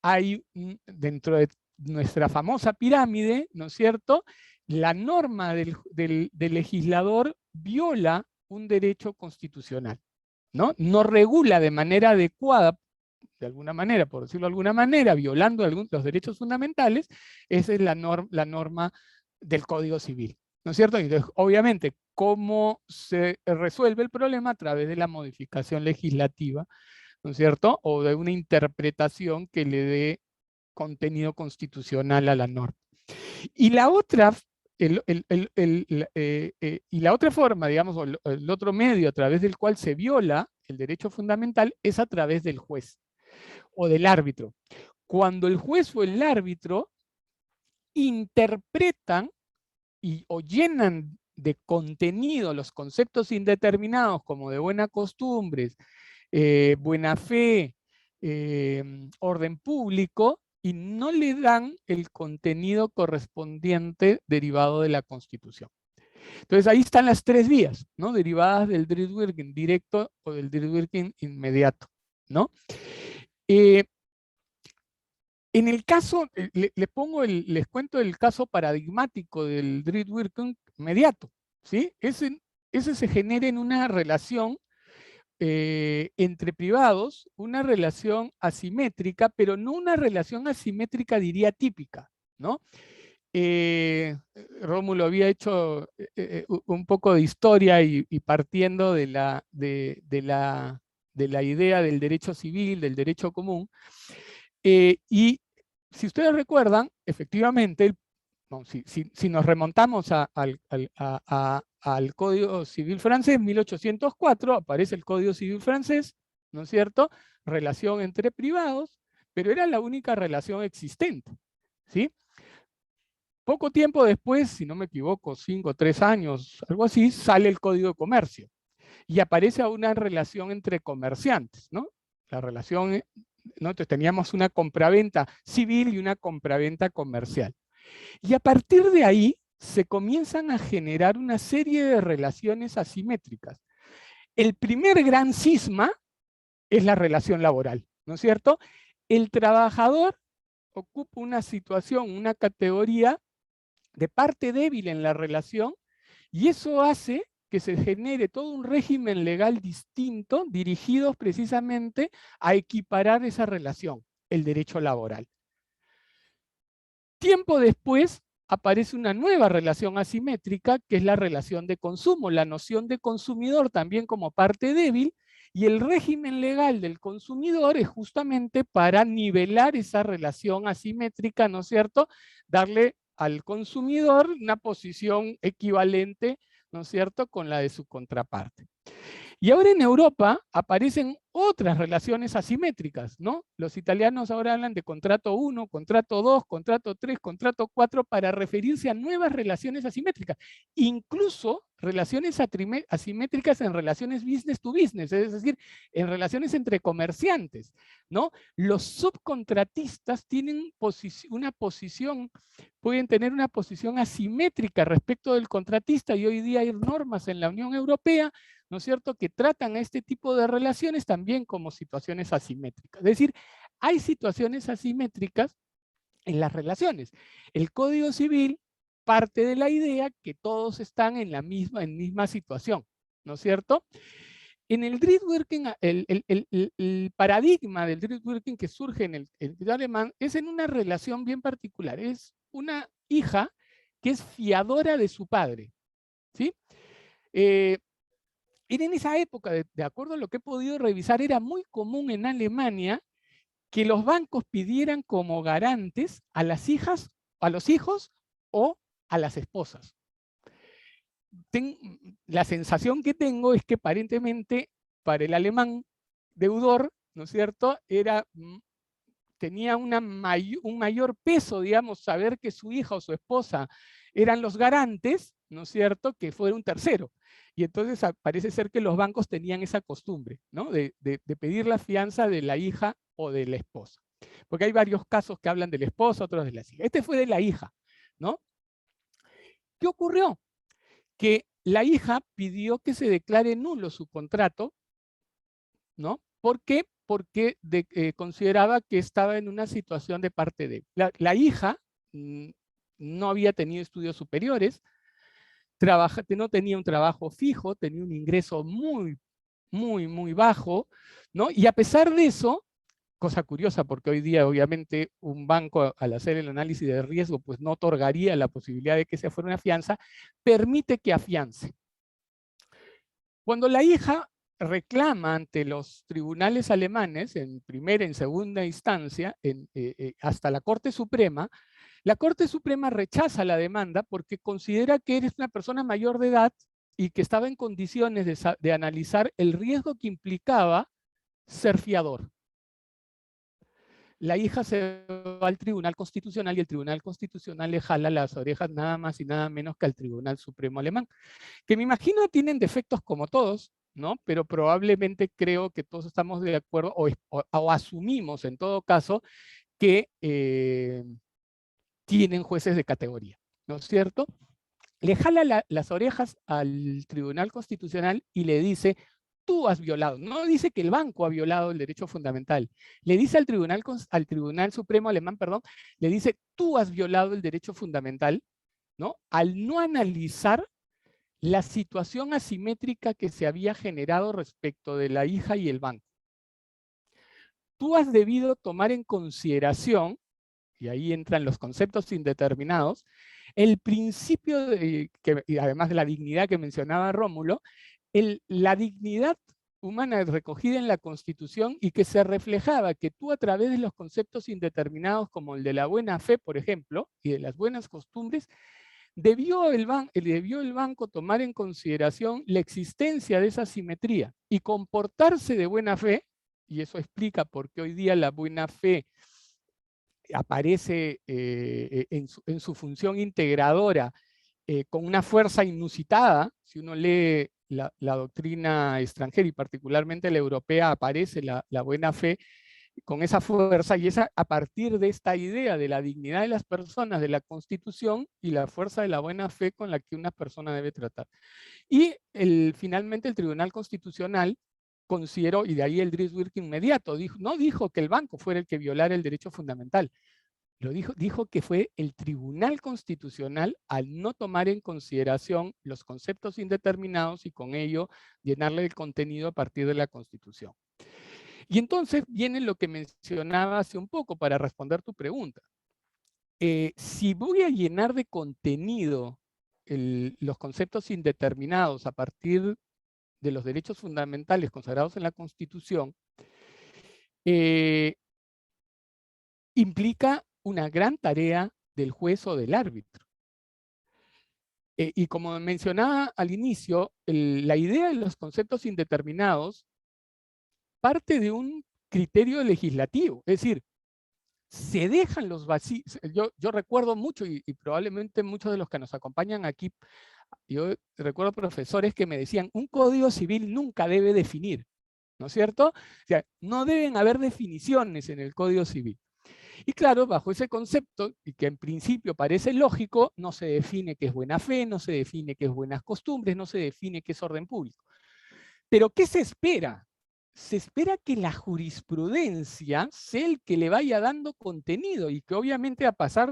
hay dentro de nuestra famosa pirámide, ¿no es cierto?, la norma del legislador viola un derecho constitucional, ¿no? No regula de manera adecuada, de alguna manera, por decirlo de alguna manera, violando los derechos fundamentales. Esa es la norma del Código Civil, ¿no es cierto? Entonces, obviamente, ¿cómo se resuelve el problema? A través de la modificación legislativa, ¿no es cierto? O de una interpretación que le dé contenido constitucional a la norma. Y la otra, y la otra forma, digamos, o el otro medio a través del cual se viola el derecho fundamental es a través del juez o del árbitro. Cuando el juez o el árbitro interpretan o llenan de contenido los conceptos indeterminados como de buenas costumbres, buena fe, orden público, y no le dan el contenido correspondiente derivado de la Constitución. Entonces ahí están las tres vías, ¿no? Derivadas del Drittwirkung directo o del Drittwirkung inmediato, ¿no? En el caso, les cuento el caso paradigmático del Drittwirkung inmediato, ¿sí? Ese se genera en una relación entre privados, una relación asimétrica, pero no una relación asimétrica, diría, típica, ¿no? Rómulo había hecho un poco de historia y partiendo de la idea del derecho civil, del derecho común, y si ustedes recuerdan, efectivamente, si nos remontamos al Código Civil francés, 1804, aparece el Código Civil francés, ¿no es cierto? Relación entre privados, pero era la única relación existente, ¿sí? Poco tiempo después, si no me equivoco, 5 o 3 años, algo así, sale el Código de Comercio y aparece una relación entre comerciantes, ¿no? La relación, ¿no? Entonces teníamos una compraventa civil y una compraventa comercial. Y a partir de ahí se comienzan a generar una serie de relaciones asimétricas. El primer gran cisma es la relación laboral, ¿no es cierto? El trabajador ocupa una situación, una categoría de parte débil en la relación, y eso hace que se genere todo un régimen legal distinto dirigido precisamente a equiparar esa relación, el derecho laboral. Tiempo después aparece una nueva relación asimétrica, que es la relación de consumo, la noción de consumidor también como parte débil, y el régimen legal del consumidor es justamente para nivelar esa relación asimétrica, ¿no es cierto? Darle al consumidor una posición equivalente, ¿no es cierto?, con la de su contraparte. Y ahora en Europa aparecen otras relaciones asimétricas, ¿no? Los italianos ahora hablan de contrato 1, contrato 2, contrato 3, contrato 4 para referirse a nuevas relaciones asimétricas. Incluso relaciones asimétricas en relaciones business to business, es decir, en relaciones entre comerciantes, ¿no? Los subcontratistas tienen pueden tener una posición asimétrica respecto del contratista, y hoy día hay normas en la Unión Europea, ¿no es cierto?, que tratan a este tipo de relaciones también como situaciones asimétricas. Es decir, hay situaciones asimétricas en las relaciones. El Código Civil parte de la idea que todos están en la misma situación, ¿no es cierto? En el Drittwirkung, el paradigma del Drittwirkung que surge en el alemán es en una relación bien particular. Es una hija que es fiadora de su padre, ¿sí? En esa época, de acuerdo a lo que he podido revisar, era muy común en Alemania que los bancos pidieran como garantes a las hijas, a los hijos o a las esposas. La sensación que tengo es que aparentemente para el alemán deudor, ¿no es cierto?, tenía un mayor peso, digamos, saber que su hija o su esposa eran los garantes, ¿no es cierto?, que fuera un tercero. Y entonces parece ser que los bancos tenían esa costumbre, ¿no?, de pedir la fianza de la hija o de la esposa. Porque hay varios casos que hablan de la esposa, otros de las hijas. Este fue de la hija, ¿no? ¿Qué ocurrió? Que la hija pidió que se declare nulo su contrato, ¿no? ¿Por qué? porque consideraba que estaba en una situación de parte de... La hija no había tenido estudios superiores, no tenía un trabajo fijo, tenía un ingreso muy, muy, muy bajo, ¿no? Y a pesar de eso, cosa curiosa, porque hoy día obviamente un banco al hacer el análisis de riesgo pues no otorgaría la posibilidad de que se fuera una fianza, permite que afiance. Cuando la hija reclama ante los tribunales alemanes, en primera y en segunda instancia, hasta la Corte Suprema, la Corte Suprema rechaza la demanda porque considera que eres una persona mayor de edad y que estaba en condiciones de analizar el riesgo que implicaba ser fiador. La hija se va al Tribunal Constitucional y el Tribunal Constitucional le jala las orejas nada más y nada menos que al Tribunal Supremo Alemán, que me imagino tienen defectos como todos, ¿no? Pero probablemente creo que todos estamos de acuerdo o asumimos en todo caso que tienen jueces de categoría, ¿no es cierto? Le jala las orejas al Tribunal Constitucional y le dice, tú has violado, no dice que el banco ha violado el derecho fundamental, le dice al Tribunal Supremo Alemán, perdón, le dice, tú has violado el derecho fundamental, ¿no? Al no analizar la situación asimétrica que se había generado respecto de la hija y el banco. Tú has debido tomar en consideración, y ahí entran los conceptos indeterminados, el principio, y además de la dignidad que mencionaba Rómulo, la dignidad humana recogida en la Constitución y que se reflejaba que tú a través de los conceptos indeterminados como el de la buena fe, por ejemplo, y de las buenas costumbres, debió el banco tomar en consideración la existencia de esa simetría y comportarse de buena fe, y eso explica por qué hoy día la buena fe aparece en su función integradora con una fuerza inusitada. Si uno lee la doctrina extranjera y particularmente la europea, aparece la buena fe con esa fuerza, y es a partir de esta idea de la dignidad de las personas, de la Constitución y la fuerza de la buena fe con la que una persona debe tratar. Y finalmente el Tribunal Constitucional consideró, y de ahí el Drieswirk inmediato, no dijo que el banco fuera el que violara el derecho fundamental, dijo que fue el Tribunal Constitucional al no tomar en consideración los conceptos indeterminados y con ello llenarle el contenido a partir de la Constitución. Y entonces viene lo que mencionaba hace un poco para responder tu pregunta. Si voy a llenar de contenido los conceptos indeterminados a partir de los derechos fundamentales consagrados en la Constitución, implica una gran tarea del juez o del árbitro. Y como mencionaba al inicio, la idea de los conceptos indeterminados parte de un criterio legislativo, es decir, se dejan los vacíos. Yo recuerdo mucho, y probablemente muchos de los que nos acompañan aquí, yo recuerdo profesores que me decían, un código civil nunca debe definir, ¿no es cierto? O sea, no deben haber definiciones en el código civil. Y claro, bajo ese concepto, y que en principio parece lógico, no se define qué es buena fe, no se define qué es buenas costumbres, no se define qué es orden público. Pero ¿qué se espera? Se espera que la jurisprudencia sea el que le vaya dando contenido y que obviamente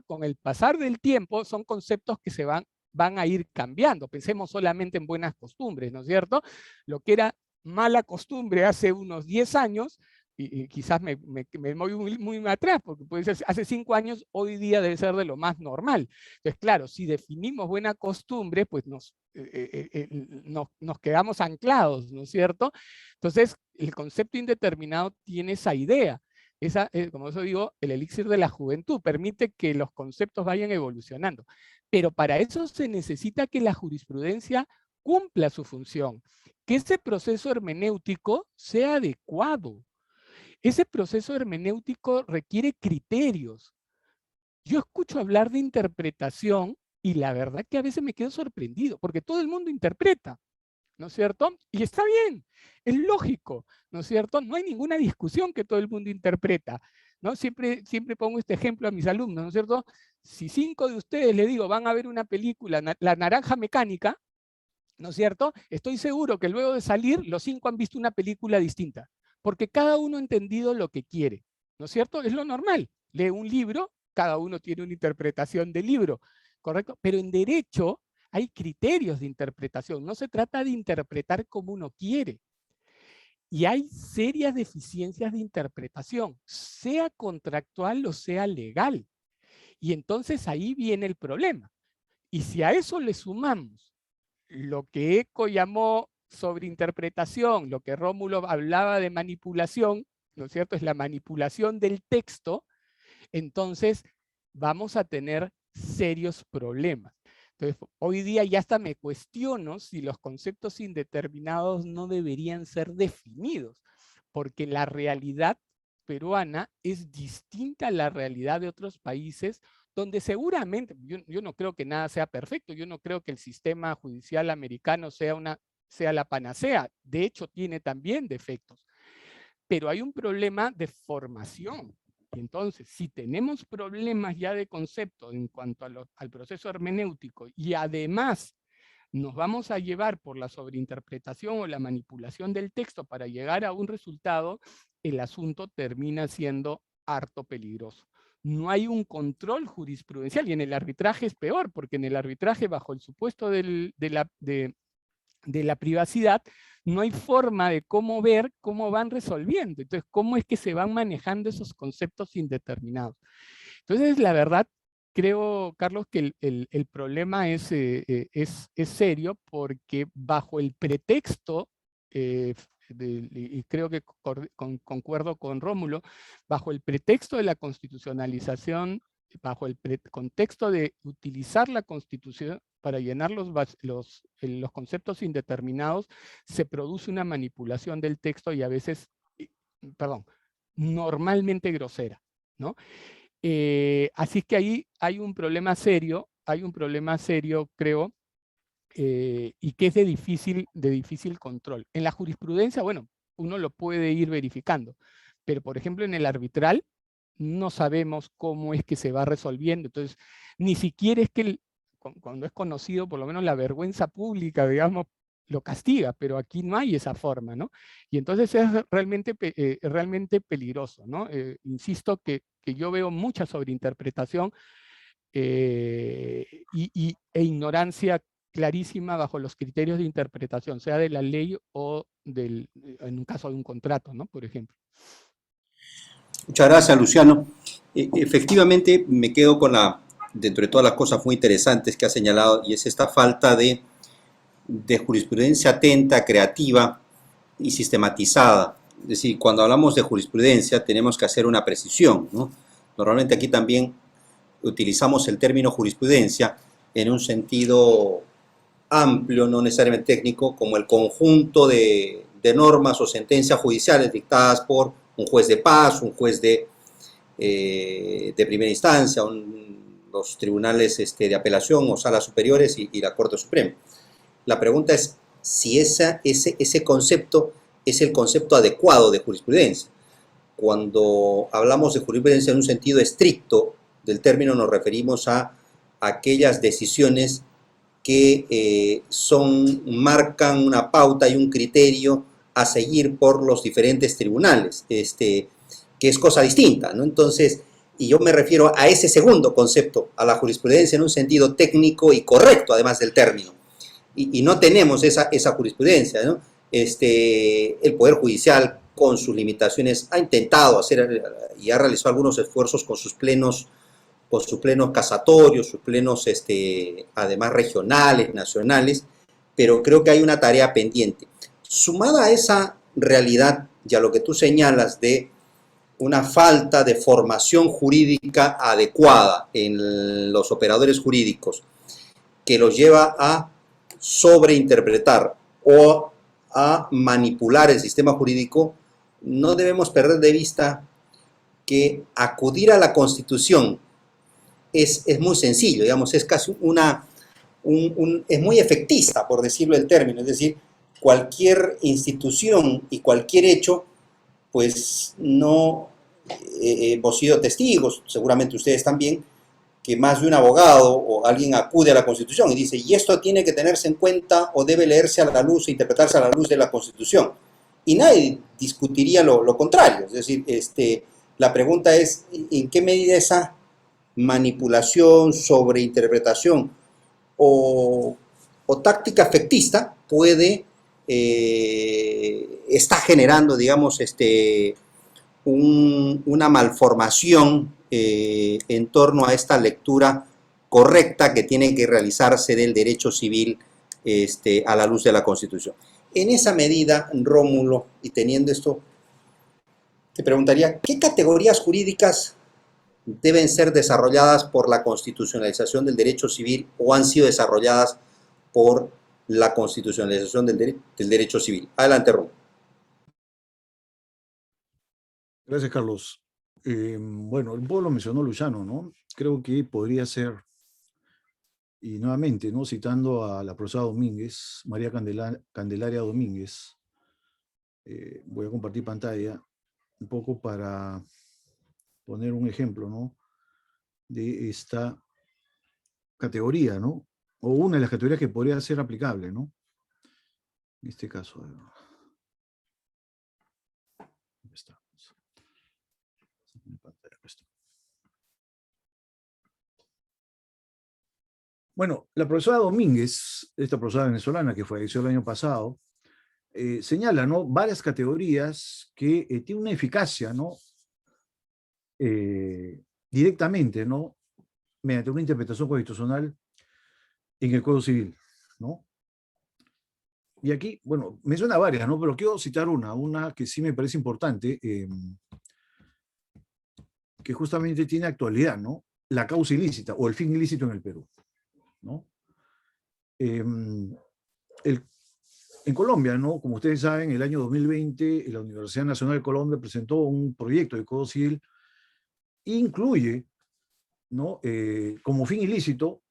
con el pasar del tiempo son conceptos que se van a ir cambiando. Pensemos solamente en buenas costumbres, ¿no es cierto? Lo que era mala costumbre hace unos 10 años, y quizás me voy muy atrás, porque puede ser hace 5 años, hoy día debe ser de lo más normal. Entonces, claro, si definimos buena costumbre, pues nos quedamos anclados, ¿no es cierto? Entonces, el concepto indeterminado tiene esa idea. Como eso digo, el elixir de la juventud permite que los conceptos vayan evolucionando. Pero para eso se necesita que la jurisprudencia cumpla su función, que ese proceso hermenéutico sea adecuado. Ese proceso hermenéutico requiere criterios. Yo escucho hablar de interpretación y la verdad que a veces me quedo sorprendido, porque todo el mundo interpreta, ¿no es cierto? Y está bien, es lógico, ¿no es cierto? No hay ninguna discusión que todo el mundo interpreta, ¿no? Siempre pongo este ejemplo a mis alumnos, ¿no es cierto? Si 5 de ustedes, les digo, van a ver una película, La Naranja Mecánica, ¿no es cierto? Estoy seguro que luego de salir, los 5 han visto una película distinta. porque cada uno ha entendido lo que quiere, ¿no es cierto? Es lo normal. Lee un libro, cada uno tiene una interpretación del libro, ¿correcto? Pero en derecho hay criterios de interpretación, no se trata de interpretar como uno quiere. Y hay serias deficiencias de interpretación, sea contractual o sea legal. Y entonces ahí viene el problema. Y si a eso le sumamos lo que Eco llamó sobreinterpretación, lo que Rómulo hablaba de manipulación, ¿no es cierto? Es la manipulación del texto, entonces vamos a tener serios problemas. Entonces, hoy día ya hasta me cuestiono si los conceptos indeterminados no deberían ser definidos, porque la realidad peruana es distinta a la realidad de otros países, donde seguramente, yo no creo que nada sea perfecto, yo no creo que el sistema judicial americano sea la panacea, de hecho tiene también defectos, pero hay un problema de formación. Entonces, si tenemos problemas ya de concepto en cuanto al proceso hermenéutico y además nos vamos a llevar por la sobreinterpretación o la manipulación del texto para llegar a un resultado, el asunto termina siendo harto peligroso. No hay un control jurisprudencial y en el arbitraje es peor, porque en el arbitraje bajo el supuesto de la privacidad, no hay forma de cómo ver cómo van resolviendo. Entonces, ¿cómo es que se van manejando esos conceptos indeterminados? Entonces, la verdad, creo, Carlos, que el problema es serio porque bajo el pretexto, y creo que concuerdo con Rómulo, bajo el pretexto de la constitucionalización, bajo el contexto de utilizar la Constitución para llenar los conceptos indeterminados, se produce una manipulación del texto y a veces, perdón, normalmente grosera, ¿no? Así que ahí hay un problema serio, creo, y que es de difícil control. En la jurisprudencia, bueno, uno lo puede ir verificando, pero por ejemplo en el arbitral no sabemos cómo es que se va resolviendo, entonces ni siquiera es que cuando es conocido, por lo menos la vergüenza pública, digamos, lo castiga, pero aquí no hay esa forma, ¿no? Y entonces es realmente peligroso, ¿no? Insisto que yo veo mucha sobreinterpretación e ignorancia clarísima bajo los criterios de interpretación, sea de la ley o en un caso de un contrato, ¿no? Por ejemplo. Muchas gracias, Luciano. Efectivamente, me quedo con dentro de todas las cosas muy interesantes que ha señalado, y es esta falta de jurisprudencia atenta, creativa y sistematizada. Es decir, cuando hablamos de jurisprudencia tenemos que hacer una precisión, ¿no? Normalmente aquí también utilizamos el término jurisprudencia en un sentido amplio, no necesariamente técnico, como el conjunto de normas o sentencias judiciales dictadas por un juez de paz, un juez de primera instancia, los tribunales de apelación o salas superiores y la Corte Suprema. La pregunta es si ese concepto es el concepto adecuado de jurisprudencia. Cuando hablamos de jurisprudencia en un sentido estricto del término, nos referimos a aquellas decisiones que marcan una pauta y un criterio a seguir por los diferentes tribunales, que es cosa distinta, ¿no? Entonces, y yo me refiero a ese segundo concepto, a la jurisprudencia en un sentido técnico y correcto, además del término. Y no tenemos esa jurisprudencia, ¿no? El Poder Judicial, con sus limitaciones, ha intentado hacer y ha realizado algunos esfuerzos con sus plenos casatorios, sus plenos, además regionales, nacionales, pero creo que hay una tarea pendiente. Sumada a esa realidad y a lo que tú señalas de una falta de formación jurídica adecuada en los operadores jurídicos, que los lleva a sobreinterpretar o a manipular el sistema jurídico, no debemos perder de vista que acudir a la Constitución es muy sencillo, digamos, es casi es muy efectista, por decirlo el término, es decir, cualquier institución y cualquier hecho, pues no hemos sido testigos, seguramente ustedes también, que más de un abogado o alguien acude a la Constitución y dice, y esto tiene que tenerse en cuenta o debe leerse a la luz e interpretarse a la luz de la Constitución. y nadie discutiría lo contrario. Es decir, la pregunta es, ¿en qué medida esa manipulación, sobreinterpretación o táctica efectista puede, está generando, digamos, una malformación en torno a esta lectura correcta que tiene que realizarse del derecho civil a la luz de la Constitución? En esa medida, Rómulo, y teniendo esto, te preguntaría, ¿qué categorías jurídicas deben ser desarrolladas por la constitucionalización del derecho civil o han sido desarrolladas por la constitucionalización del derecho civil? Adelante, Rómulo. Gracias, Carlos. Bueno, un poco lo mencionó Luciano, ¿no? Creo que podría ser, y nuevamente, ¿no? Citando a la profesora Domínguez, María Candelaria Domínguez, voy a compartir pantalla un poco para poner un ejemplo, ¿no? De esta categoría, ¿no? O una de las categorías que podría ser aplicable, ¿no? En este caso. ¿Dónde está? Bueno, la profesora Domínguez, esta profesora venezolana que falleció el año pasado, señala, ¿no? Varias categorías que tienen una eficacia, ¿no? Directamente, ¿no? Mediante una interpretación constitucional en el Código Civil, ¿no? Y aquí, bueno, menciona varias, ¿no? Pero quiero citar una que sí me parece importante, que justamente tiene actualidad, ¿no? La causa ilícita o el fin ilícito en el Perú, ¿no? En Colombia, ¿no? Como ustedes saben, el año 2020 la Universidad Nacional de Colombia presentó un proyecto de Código Civil que incluye, ¿no? Como fin ilícito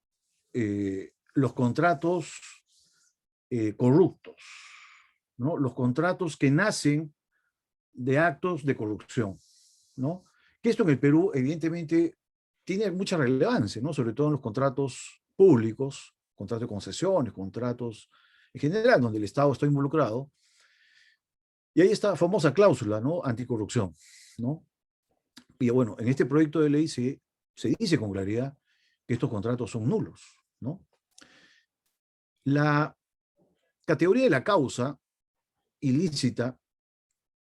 los contratos corruptos, ¿no? Los contratos que nacen de actos de corrupción, ¿no? Que esto en el Perú, evidentemente, tiene mucha relevancia, ¿no? Sobre todo en los contratos públicos, contratos de concesiones, contratos en general, donde el Estado está involucrado. Y hay esta famosa cláusula, ¿no? Anticorrupción, ¿no? Y bueno, en este proyecto de ley se dice con claridad que estos contratos son nulos, ¿no? La categoría de la causa ilícita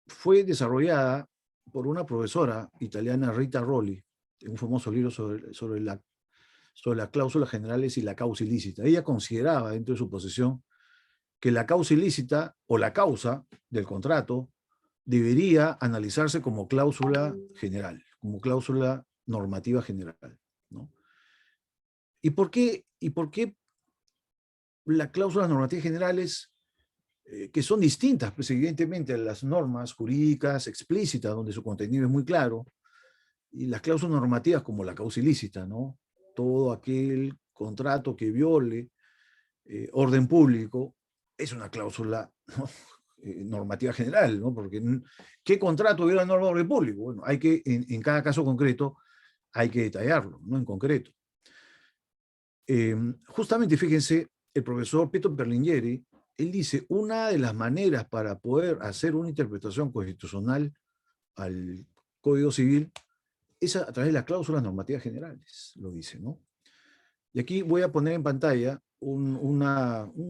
fue desarrollada por una profesora italiana, Rita Rolli, en un famoso libro sobre las cláusulas generales y la causa ilícita. Ella consideraba dentro de su posición que la causa ilícita o la causa del contrato debería analizarse como cláusula general, como cláusula normativa general, ¿no? ¿Y por qué las cláusulas normativas generales, que son distintas, pues, evidentemente, a las normas jurídicas explícitas, donde su contenido es muy claro, y las cláusulas normativas como la causa ilícita, ¿no? Todo aquel contrato que viole orden público es una cláusula, ¿no? Normativa general, ¿no? Porque ¿qué contrato viola la norma de orden público? Bueno, hay que, en cada caso concreto, hay que detallarlo, ¿no? En concreto. Justamente, fíjense, el profesor Pietro Perlinghieri, él dice, una de las maneras para poder hacer una interpretación constitucional al Código Civil es a través de las cláusulas normativas generales, lo dice, ¿no? Y aquí voy a poner en pantalla un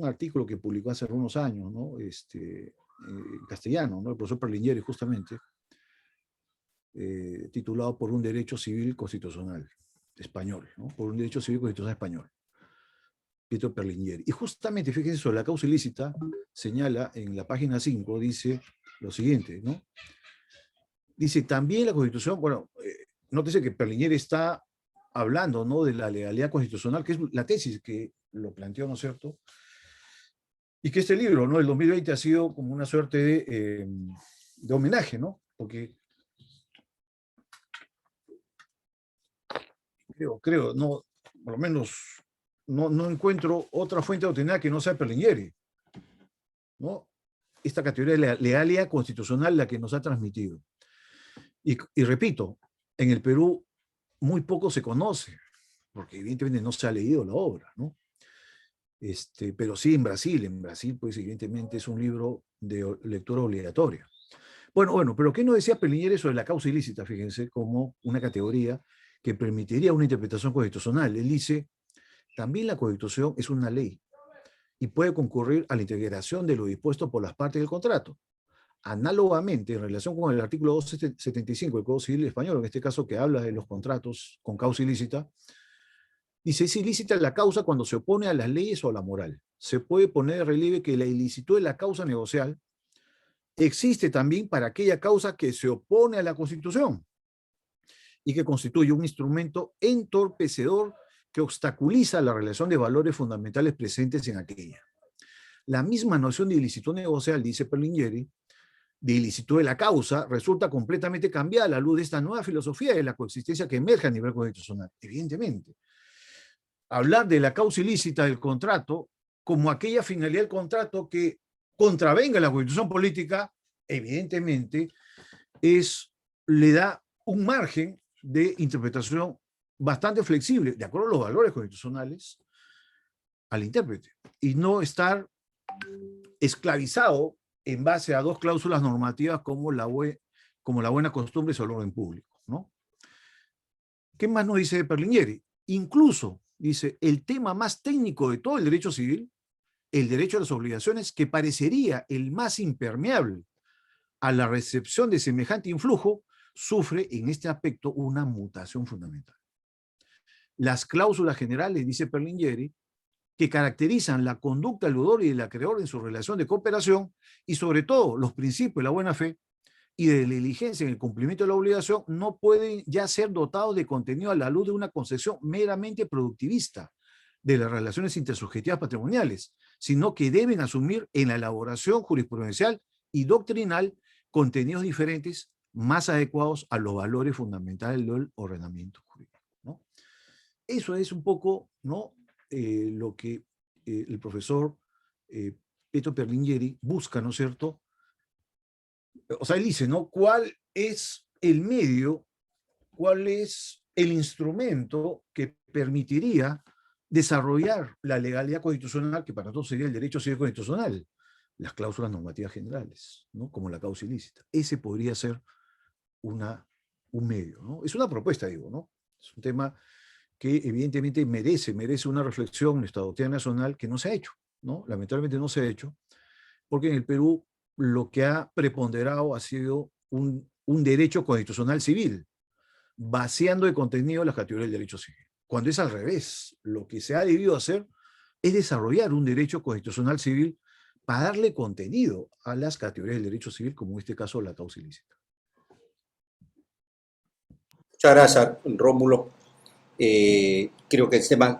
artículo que publicó hace unos años, ¿no? En castellano, ¿no? El profesor Perlinghieri, justamente, titulado Por un derecho civil constitucional español, ¿no? Por un derecho civil constitucional español. Pietro Perlinghieri. Y justamente, fíjense, sobre la causa ilícita, señala en la página 5, dice lo siguiente, ¿no? Dice, también la Constitución, bueno, nótese que Perlinghieri está hablando, ¿no? De la legalidad constitucional, que es la tesis que lo planteó, ¿no es cierto? Y que este libro, ¿no? El 2020 ha sido como una suerte de homenaje, ¿no? Porque creo, no, por lo menos no encuentro otra fuente de autoridad que no sea Perlinghieri, ¿no? Esta categoría de la legalidad constitucional la que nos ha transmitido. Y repito, en el Perú muy poco se conoce, porque evidentemente no se ha leído la obra, ¿no? Pero sí en Brasil pues evidentemente es un libro de lectura obligatoria. Bueno, pero ¿qué nos decía Perliñeri sobre la causa ilícita? Fíjense, como una categoría que permitiría una interpretación constitucional. Él dice, también la Constitución es una ley y puede concurrir a la integración de lo dispuesto por las partes del contrato. Análogamente, en relación con el artículo 275 del Código Civil Español, en este caso que habla de los contratos con causa ilícita, dice, es ilícita la causa cuando se opone a las leyes o a la moral. Se puede poner de relieve que la ilicitud de la causa negocial existe también para aquella causa que se opone a la Constitución y que constituye un instrumento entorpecedor que obstaculiza la relación de valores fundamentales presentes en aquella. La misma noción de ilicitud negocial, dice Perliñeri, de ilicitud de la causa, resulta completamente cambiada a la luz de esta nueva filosofía de la coexistencia que emerge a nivel constitucional. Evidentemente, hablar de la causa ilícita del contrato como aquella finalidad del contrato que contravenga la constitución política, evidentemente, le da un margen de interpretación bastante flexible, de acuerdo a los valores constitucionales, al intérprete, y no estar esclavizado en base a dos cláusulas normativas como la buena costumbre sobre el orden público, ¿no? ¿Qué más nos dice Perliñeri? Incluso, dice, el tema más técnico de todo el derecho civil, el derecho a las obligaciones, que parecería el más impermeable a la recepción de semejante influjo, sufre en este aspecto una mutación fundamental. Las cláusulas generales, dice Perliñeri, que caracterizan la conducta del deudor y del acreedor en su relación de cooperación, y sobre todo los principios de la buena fe y de la diligencia en el cumplimiento de la obligación, no pueden ya ser dotados de contenido a la luz de una concepción meramente productivista de las relaciones intersubjetivas patrimoniales, sino que deben asumir en la elaboración jurisprudencial y doctrinal contenidos diferentes más adecuados a los valores fundamentales del ordenamiento jurídico, ¿no? Eso es un poco, ¿no?, lo que el profesor Pietro Perliñeri busca, ¿no es cierto? O sea, él dice, ¿no?, ¿cuál es el medio, cuál es el instrumento que permitiría desarrollar la legalidad constitucional, que para todos sería el derecho civil constitucional? Las cláusulas normativas generales, ¿no?, como la causa ilícita. Ese podría ser un medio, ¿no? Es una propuesta, digo, ¿no? Es un tema que evidentemente merece una reflexión en nuestra doctrina nacional que no se ha hecho, ¿no? Lamentablemente no se ha hecho, porque en el Perú lo que ha preponderado ha sido un derecho constitucional civil, vaciando de contenido las categorías del derecho civil. Cuando es al revés, lo que se ha debido hacer es desarrollar un derecho constitucional civil para darle contenido a las categorías del derecho civil, como en este caso la causa ilícita. Muchas gracias, Rómulo. Creo que el tema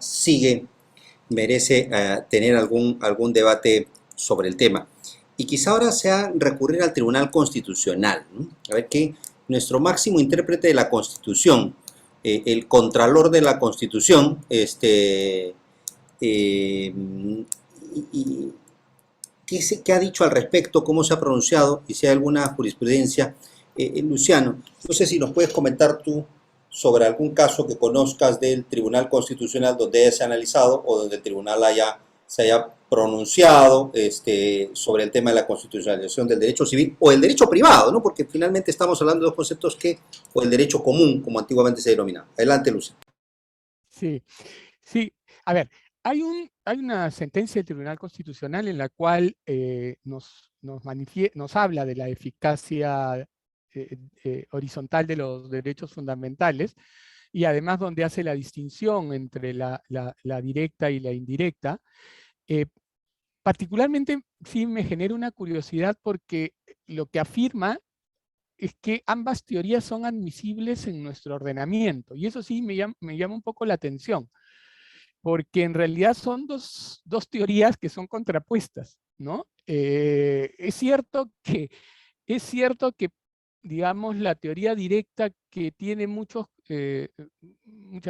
merece tener algún debate sobre el tema. Y quizá ahora sea recurrir al Tribunal Constitucional, ¿no? A ver que nuestro máximo intérprete de la Constitución, el Contralor de la Constitución, ¿qué ha dicho al respecto? ¿Cómo se ha pronunciado? Y si hay alguna jurisprudencia. Luciano, no sé si nos puedes comentar tú sobre algún caso que conozcas del Tribunal Constitucional donde se ha analizado o donde el tribunal se haya pronunciado sobre el tema de la constitucionalización del derecho civil o el derecho privado, ¿no? Porque finalmente estamos hablando de dos conceptos o el derecho común, como antiguamente se denominaba. Adelante, Luciano. Sí, a ver, hay una sentencia del Tribunal Constitucional en la cual nos habla de la eficacia horizontal de los derechos fundamentales, y además donde hace la distinción entre la directa y la indirecta. Particularmente sí me genera una curiosidad porque lo que afirma es que ambas teorías son admisibles en nuestro ordenamiento, y eso sí me llama un poco la atención, porque en realidad son dos teorías que son contrapuestas, ¿no? Es cierto que, digamos, la teoría directa que tiene mucha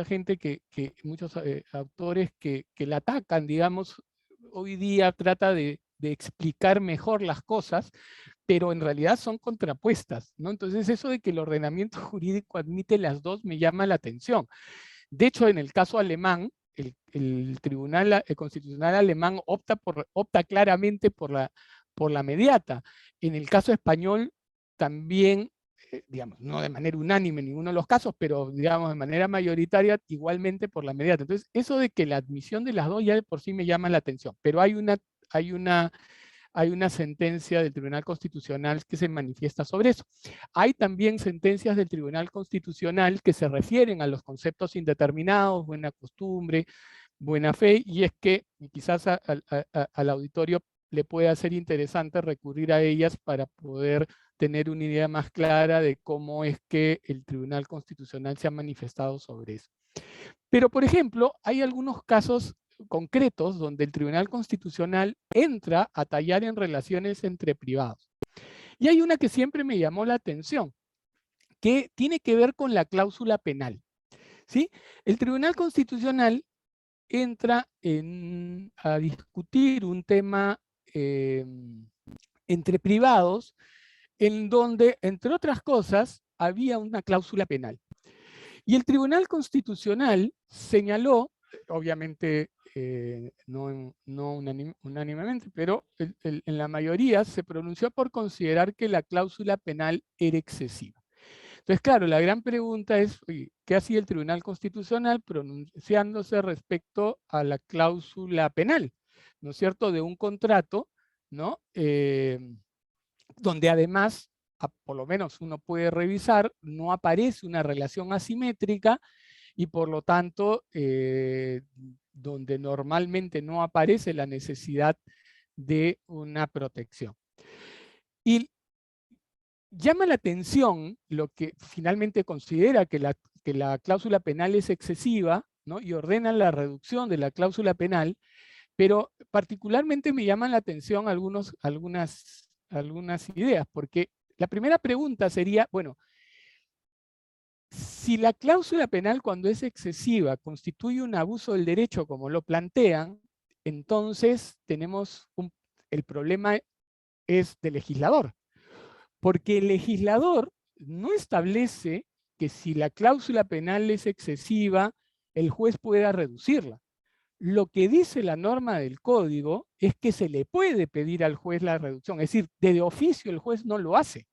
gente, muchos autores que la atacan, digamos, hoy día trata de explicar mejor las cosas, pero en realidad son contrapuestas, ¿no? Entonces eso de que el ordenamiento jurídico admite las dos me llama la atención. De hecho, en el caso alemán, el Tribunal Constitucional alemán opta claramente por la mediata. En el caso español también, digamos, no de manera unánime en ninguno de los casos, pero digamos de manera mayoritaria igualmente por la mediata. Entonces, eso de que la admisión de las dos ya de por sí me llama la atención, pero hay una sentencia del Tribunal Constitucional que se manifiesta sobre eso. Hay también sentencias del Tribunal Constitucional que se refieren a los conceptos indeterminados, buena costumbre, buena fe, y es que quizás al auditorio le puede ser interesante recurrir a ellas para poder tener una idea más clara de cómo es que el Tribunal Constitucional se ha manifestado sobre eso. Pero, por ejemplo, hay algunos casos concretos donde el Tribunal Constitucional entra a tallar en relaciones entre privados. Y hay una que siempre me llamó la atención, que tiene que ver con la cláusula penal, ¿sí? El Tribunal Constitucional entra a discutir un tema entre privados, en donde, entre otras cosas, había una cláusula penal. Y el Tribunal Constitucional señaló, obviamente no unánimemente, pero en la mayoría se pronunció por considerar que la cláusula penal era excesiva. Entonces, claro, la gran pregunta es, oye, ¿qué hacía el Tribunal Constitucional pronunciándose respecto a la cláusula penal? ¿No es cierto? De un contrato, ¿no? Donde además, por lo menos uno puede revisar, no aparece una relación asimétrica y por lo tanto, donde normalmente no aparece la necesidad de una protección. Y llama la atención lo que finalmente considera que la cláusula penal es excesiva, ¿no? Y ordena la reducción de la cláusula penal, pero particularmente me llaman la atención algunas ideas, porque la primera pregunta sería, bueno, si la cláusula penal cuando es excesiva constituye un abuso del derecho como lo plantean, entonces el problema es del legislador. Porque el legislador no establece que si la cláusula penal es excesiva, el juez pueda reducirla. Lo que dice la norma del código es que se le puede pedir al juez la reducción, es decir, de oficio el juez no lo hace.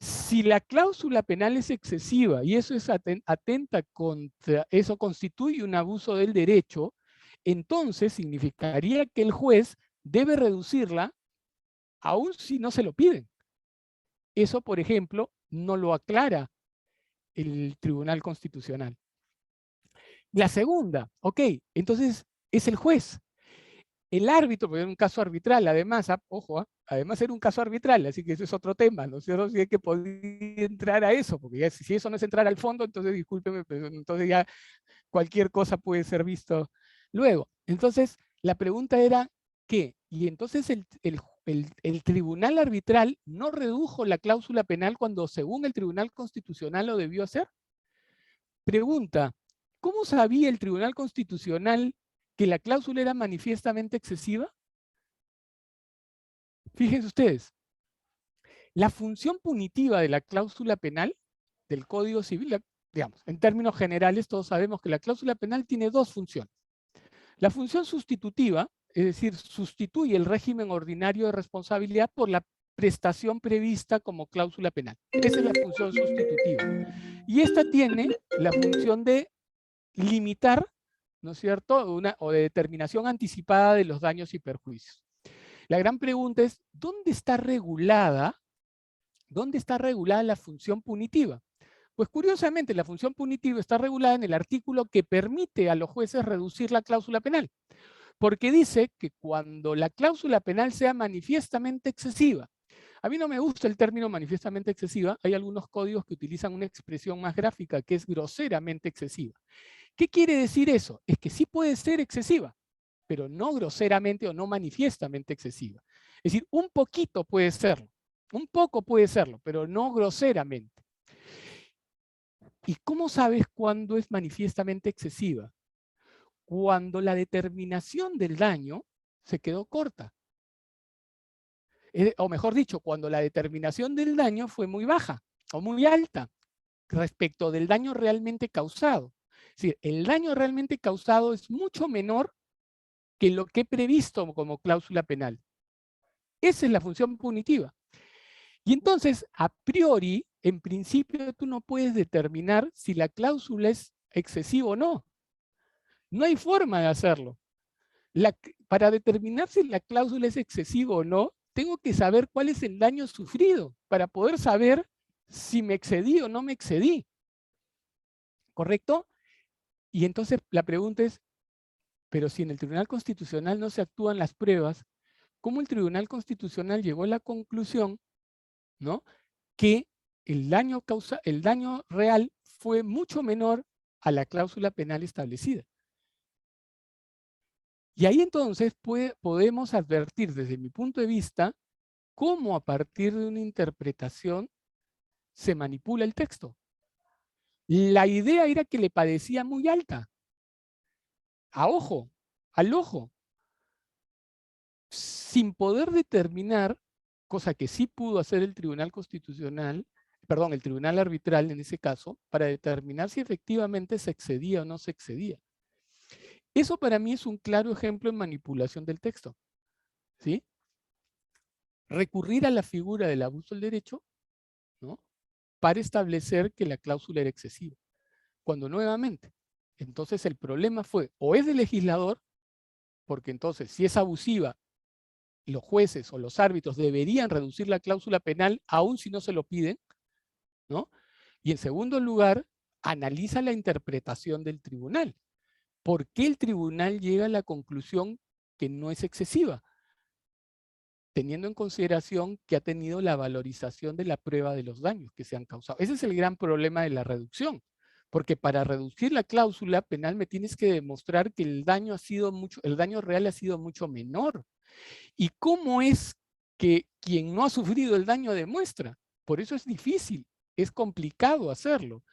Si la cláusula penal es excesiva y eso es atenta contra, eso constituye un abuso del derecho, entonces significaría que el juez debe reducirla aun si no se lo piden. Eso, por ejemplo, no lo aclara el Tribunal Constitucional. La segunda, ok, entonces es el juez. El árbitro, porque era un caso arbitral, además, ojo, además era un caso arbitral, así que eso es otro tema, ¿no es cierto? Si hay que poder entrar a eso, porque ya, si eso no es entrar al fondo, entonces discúlpeme, pero entonces ya cualquier cosa puede ser visto luego. Entonces, la pregunta era, ¿qué? Y entonces el tribunal arbitral no redujo la cláusula penal cuando según el Tribunal Constitucional lo debió hacer. Pregunta, ¿cómo sabía el Tribunal Constitucional que la cláusula era manifiestamente excesiva? Fíjense ustedes, la función punitiva de la cláusula penal del Código Civil, digamos, en términos generales todos sabemos que la cláusula penal tiene dos funciones. La función sustitutiva, es decir, sustituye el régimen ordinario de responsabilidad por la prestación prevista como cláusula penal. Esa es la función sustitutiva. Y esta tiene la función de limitar, ¿no es cierto?, o de determinación anticipada de los daños y perjuicios. La gran pregunta es, ¿dónde está regulada la función punitiva? Pues curiosamente la función punitiva está regulada en el artículo que permite a los jueces reducir la cláusula penal, porque dice que cuando la cláusula penal sea manifiestamente excesiva, a mí no me gusta el término manifiestamente excesiva, hay algunos códigos que utilizan una expresión más gráfica que es groseramente excesiva. ¿Qué quiere decir eso? Es que sí puede ser excesiva, pero no groseramente o no manifiestamente excesiva. Es decir, un poquito puede serlo, un poco puede serlo, pero no groseramente. ¿Y cómo sabes cuándo es manifiestamente excesiva? Cuando la determinación del daño se quedó corta. O mejor dicho, cuando la determinación del daño fue muy baja o muy alta respecto del daño realmente causado. decir, el daño realmente causado es mucho menor que lo que he previsto como cláusula penal. Esa es la función punitiva. Y entonces, a priori, en principio, tú no puedes determinar si la cláusula es excesiva o no. No hay forma de hacerlo. Para determinar si la cláusula es excesiva o no, tengo que saber cuál es el daño sufrido para poder saber si me excedí o no me excedí. ¿Correcto? Y entonces la pregunta es, pero si en el Tribunal Constitucional no se actúan las pruebas, ¿cómo el Tribunal Constitucional llegó a la conclusión, ¿no?, que el daño real fue mucho menor a la cláusula penal establecida? Y ahí entonces podemos advertir desde mi punto de vista cómo a partir de una interpretación se manipula el texto. La idea era que le parecía muy alta. Al ojo. Sin poder determinar, cosa que sí pudo hacer el Tribunal Constitucional, perdón, el Tribunal Arbitral en ese caso, para determinar si efectivamente se excedía o no se excedía. Eso para mí es un claro ejemplo en manipulación del texto, ¿sí? Recurrir a la figura del abuso del derecho, ¿no?, para establecer que la cláusula era excesiva. Cuando nuevamente, entonces el problema fue, o es del legislador, porque entonces si es abusiva, los jueces o los árbitros deberían reducir la cláusula penal aun si no se lo piden, ¿no? Y en segundo lugar, analiza la interpretación del tribunal. ¿Por qué el tribunal llega a la conclusión que no es excesiva? Teniendo en consideración que ha tenido la valorización de la prueba de los daños que se han causado. Ese es el gran problema de la reducción. Porque para reducir la cláusula penal me tienes que demostrar que el daño real ha sido mucho menor. ¿Y cómo es que quien no ha sufrido el daño demuestra? Por eso es difícil, es complicado hacerlo.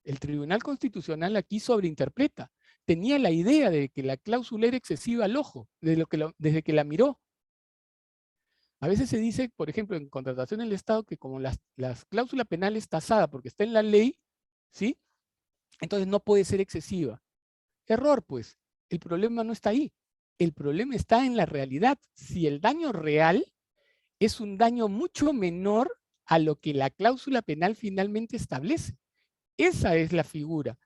El Tribunal Constitucional aquí sobreinterpreta. Tenía la idea de que la cláusula era excesiva al ojo, desde que la miró. A veces se dice, por ejemplo, en contratación del Estado, que como la cláusula penal es tasada porque está en la ley, ¿sí?, entonces no puede ser excesiva. Error, pues. El problema no está ahí. El problema está en la realidad. Si el daño real es un daño mucho menor a lo que la cláusula penal finalmente establece. Esa es la figura,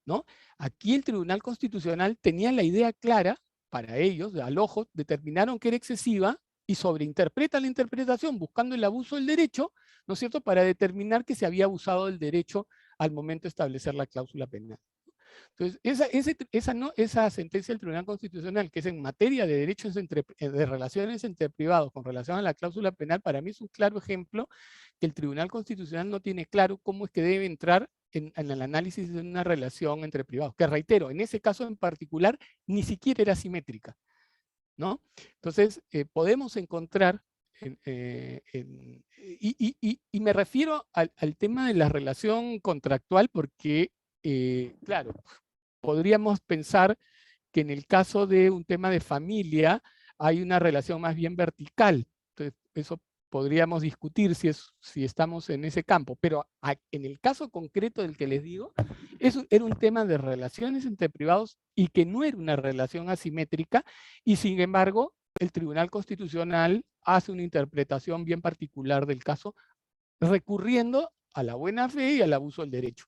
¿no? Aquí el Tribunal Constitucional tenía la idea clara, para ellos, al ojo, determinaron que era excesiva y sobreinterpreta la interpretación buscando el abuso del derecho, ¿no es cierto?, para determinar que se había abusado del derecho al momento de establecer la cláusula penal. Entonces, esa sentencia del Tribunal Constitucional, que es en materia de derechos de relaciones entre privados con relación a la cláusula penal, para mí es un claro ejemplo que el Tribunal Constitucional no tiene claro cómo es que debe entrar en el análisis de una relación entre privados, que reitero, en ese caso en particular, ni siquiera era simétrica, ¿no? Entonces, podemos encontrar, y me refiero al tema de la relación contractual porque, claro, podríamos pensar que en el caso de un tema de familia hay una relación más bien vertical. Entonces, eso podríamos discutir si estamos en ese campo. Pero en el caso concreto del que les digo, eso era un tema de relaciones entre privados y que no era una relación asimétrica. Y sin embargo, el Tribunal Constitucional hace una interpretación bien particular del caso, recurriendo a la buena fe y al abuso del derecho,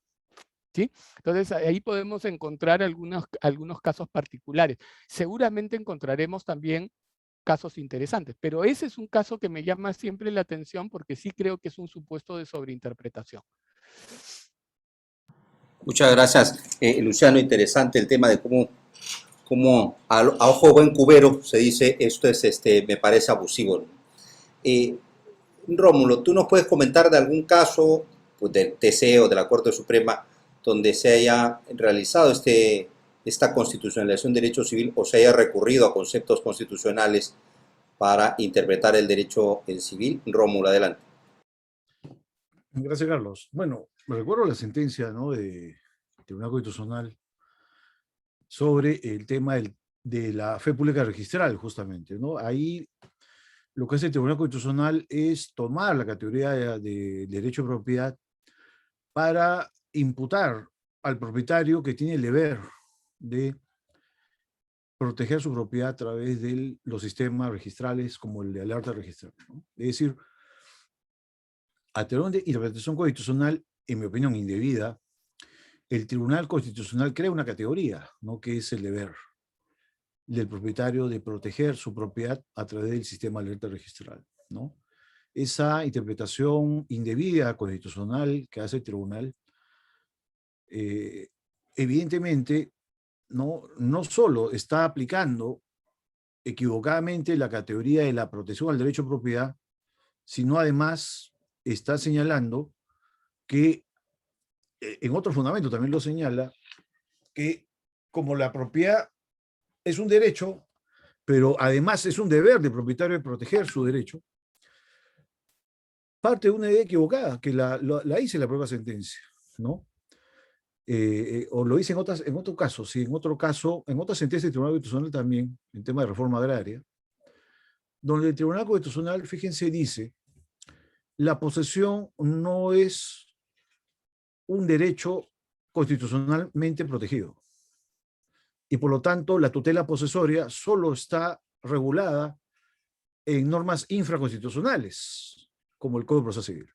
¿sí? Entonces ahí podemos encontrar algunos casos particulares. Seguramente encontraremos también casos interesantes, pero ese es un caso que me llama siempre la atención porque sí creo que es un supuesto de sobreinterpretación. Muchas gracias, Luciano. Interesante el tema de cómo a ojo buen cubero se dice esto es, me parece abusivo. Rómulo, ¿tú nos puedes comentar de algún caso, pues, del TC o de la Corte Suprema donde se haya realizado esta constitucionalización del derecho civil o se haya recurrido a conceptos constitucionales para interpretar el derecho civil? Rómulo, adelante. Gracias, Carlos. Bueno, me recuerdo la sentencia, ¿no?, de Tribunal Constitucional sobre el tema de la fe pública registral, justamente, ¿no? Ahí lo que hace el Tribunal Constitucional es tomar la categoría de derecho de propiedad para imputar al propietario que tiene el deber de proteger su propiedad a través de los sistemas registrales como el de alerta registral, ¿no? Es decir, a través de interpretación constitucional, en mi opinión indebida, el Tribunal Constitucional crea una categoría, ¿no? Que es el deber del propietario de proteger su propiedad a través del sistema de alerta registral, ¿no? Esa interpretación indebida constitucional que hace el tribunal, evidentemente, no solo está aplicando equivocadamente la categoría de la protección al derecho a propiedad, sino además está señalando que, en otro fundamento también lo señala, que como la propiedad es un derecho, pero además es un deber del propietario de proteger su derecho, parte de una idea equivocada, que la hice en la propia sentencia, ¿no? O lo hice en otro caso, sí, en otra sentencia del Tribunal Constitucional también, en tema de reforma agraria, donde el Tribunal Constitucional, fíjense, dice, la posesión no es un derecho constitucionalmente protegido. Y por lo tanto, la tutela posesoria solo está regulada en normas infraconstitucionales, como el Código de Proceso Civil.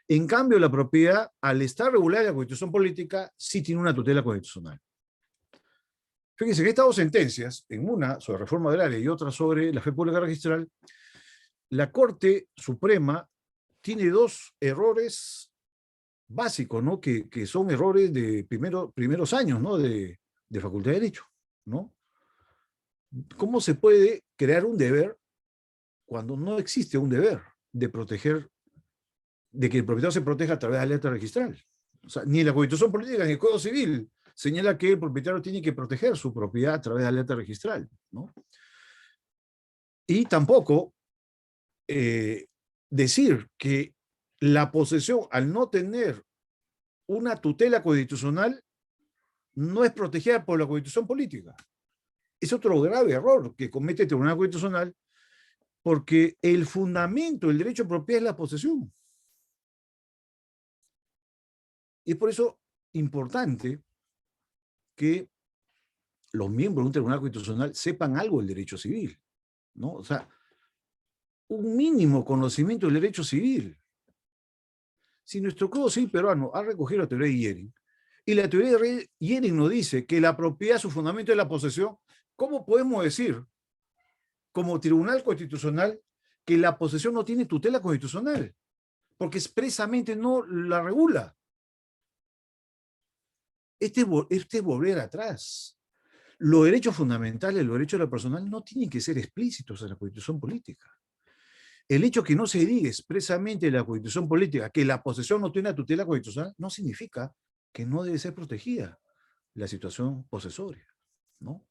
En cambio, la propiedad, al estar regulada en la Constitución Política, sí tiene una tutela constitucional. Fíjense que estas dos sentencias, en una sobre reforma agraria y otra sobre la fe pública registral, la Corte Suprema tiene dos errores básicos, ¿no? Que son errores de primeros años, ¿no? de Facultad de Derecho, ¿no? ¿Cómo se puede crear un deber cuando no existe un deber de proteger, de que el propietario se proteja a través de alerta registral? O sea, ni en la Constitución Política ni en el Código Civil señala que el propietario tiene que proteger su propiedad a través de alerta registral, ¿no? Y tampoco decir que la posesión, al no tener una tutela constitucional, no es protegida por la Constitución Política. Es otro grave error que comete el Tribunal Constitucional, porque el fundamento del derecho a propiedad es la posesión. Y es por eso importante que los miembros de un Tribunal Constitucional sepan algo del derecho civil, ¿no? O sea, un mínimo conocimiento del derecho civil. Si nuestro Código Civil peruano ha recogido la teoría de Yering, y la teoría de Yering nos dice que la propiedad, su fundamento es la posesión, ¿cómo podemos decir, como Tribunal Constitucional, que la posesión no tiene tutela constitucional? Porque expresamente no la regula. Este es volver atrás. Los derechos fundamentales, los derechos de la personal no tienen que ser explícitos en la Constitución Política. El hecho que no se diga expresamente en la Constitución Política que la posesión no tiene una tutela constitucional no significa que no debe ser protegida la situación posesoria, ¿no?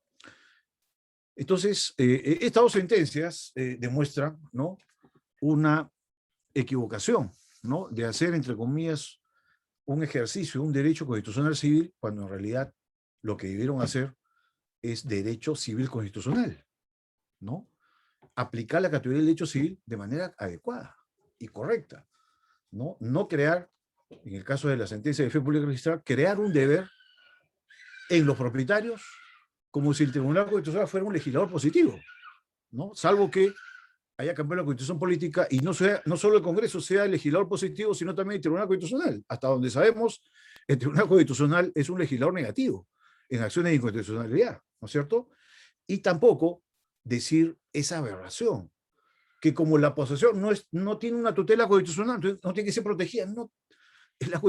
Entonces, estas dos sentencias demuestran, ¿no?, una equivocación, ¿no?, de hacer, entre comillas, un ejercicio de un derecho constitucional civil, cuando en realidad lo que debieron hacer es derecho civil constitucional, ¿no? Aplicar la categoría del derecho civil de manera adecuada y correcta, ¿no? No crear, en el caso de la sentencia de fe pública registral, crear un deber en los propietarios como si el Tribunal Constitucional fuera un legislador positivo, ¿no? Salvo que haya cambiado la Constitución Política y no solo el Congreso sea el legislador positivo, sino también el Tribunal Constitucional. Hasta donde sabemos, el Tribunal Constitucional es un legislador negativo en acciones de inconstitucionalidad, ¿no es cierto? Y tampoco decir esa aberración, que como la posesión no tiene una tutela constitucional, no tiene que ser protegida. No, la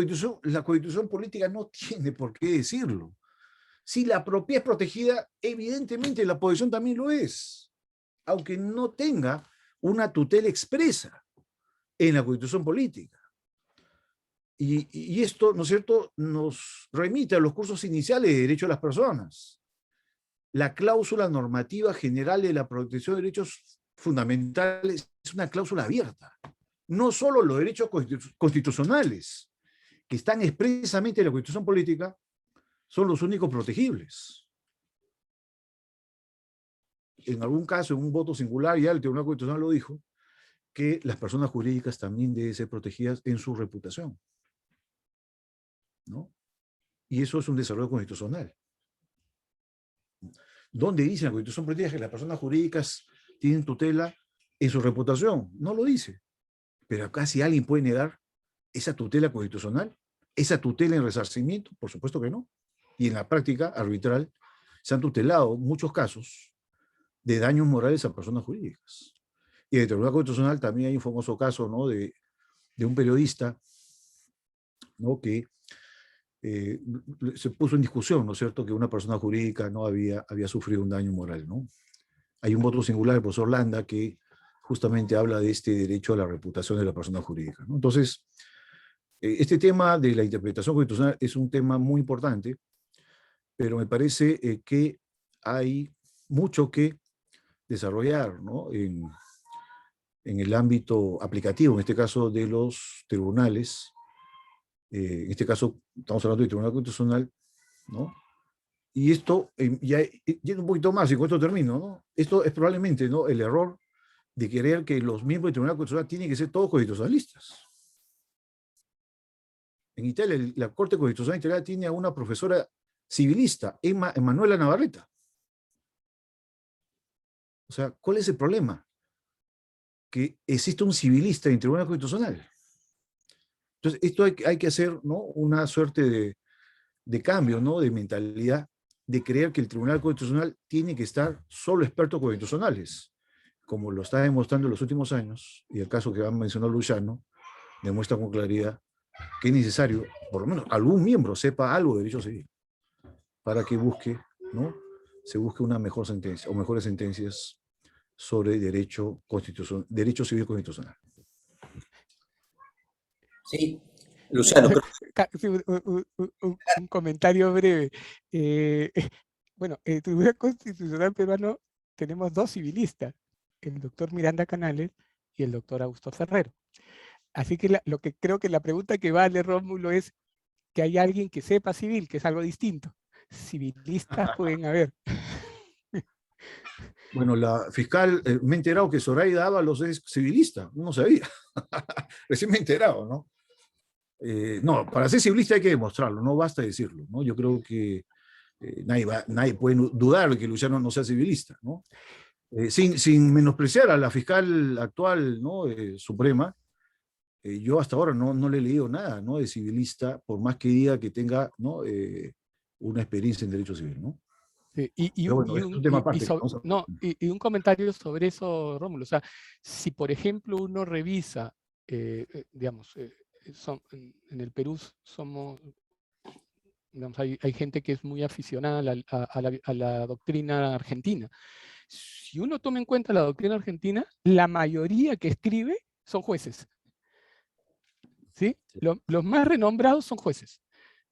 Constitución Política no tiene por qué decirlo. Si la propiedad es protegida, evidentemente la posesión también lo es, aunque no tenga una tutela expresa en la Constitución Política. Y esto, ¿no es cierto?, nos remite a los cursos iniciales de Derecho de las Personas. La cláusula normativa general de la protección de derechos fundamentales es una cláusula abierta. No solo los derechos constitucionales, que están expresamente en la Constitución Política, son los únicos protegibles. En algún caso, en un voto singular, ya el Tribunal Constitucional lo dijo, que las personas jurídicas también deben ser protegidas en su reputación, ¿no? Y eso es un desarrollo constitucional. ¿Dónde dice la Constitución política que las personas jurídicas tienen tutela en su reputación? No lo dice. Pero acá si alguien puede negar esa tutela constitucional, esa tutela en resarcimiento, por supuesto que no. Y en la práctica arbitral se han tutelado muchos casos de daños morales a personas jurídicas. Y en el Tribunal Constitucional también hay un famoso caso, ¿no?, de un periodista, ¿no?, que se puso en discusión, ¿no es cierto?, que una persona jurídica no había sufrido un daño moral, ¿no? Hay un voto singular del profesor Landa que justamente habla de este derecho a la reputación de la persona jurídica, ¿no? Entonces, este tema de la interpretación constitucional es un tema muy importante, pero me parece que hay mucho que desarrollar, ¿no?, en el ámbito aplicativo, en este caso de los tribunales. En este caso estamos hablando del Tribunal Constitucional, ¿no? Y esto, ya yendo un poquito más, y con esto termino, ¿no? Esto es probablemente, ¿no?, el error de creer que los miembros del Tribunal Constitucional tienen que ser todos constitucionalistas. En Italia, la Corte Constitucional Italiana tiene a una profesora civilista, Emanuela Navarrete. O sea, ¿cuál es el problema? Que existe un civilista en el Tribunal Constitucional. Entonces, esto hay que hacer, ¿no?, una suerte de cambio, ¿no?, de mentalidad, de creer que el Tribunal Constitucional tiene que estar solo expertos constitucionales, como lo está demostrando en los últimos años, y el caso que ha mencionado Luciano demuestra con claridad que es necesario, por lo menos, algún miembro sepa algo de derecho civil, para que busque, ¿no?, se busque una mejor sentencia, o mejores sentencias sobre derecho civil constitucional. Sí, Luciano, creo Sí, un comentario breve. Bueno, en el Tribunal Constitucional peruano tenemos dos civilistas, el doctor Miranda Canales y el doctor Augusto Ferrero. Así que lo que creo que la pregunta que vale, Rómulo, es que hay alguien que sepa civil, que es algo distinto. Civilistas pueden haber. Bueno, la fiscal, me he enterado que Zoraida Ábalos es civilista, no sabía. Recién me he enterado, ¿no? No, para ser civilista hay que demostrarlo, no basta decirlo, ¿no? Yo creo que nadie puede dudar de que Luciano no sea civilista, ¿no? Sin menospreciar a la fiscal actual, ¿no?, suprema, yo hasta ahora no le he leído nada, ¿no?, de civilista, por más que diga que tenga, ¿no?, una experiencia en derecho civil, ¿no? Sí, Pero bueno, es un tema aparte. Y un comentario sobre eso, Rómulo. O sea, si por ejemplo uno revisa, digamos, en el Perú somos, digamos, hay gente que es muy aficionada a la doctrina argentina. Si uno toma en cuenta la doctrina argentina, la mayoría que escribe son jueces, ¿sí? Los más renombrados son jueces,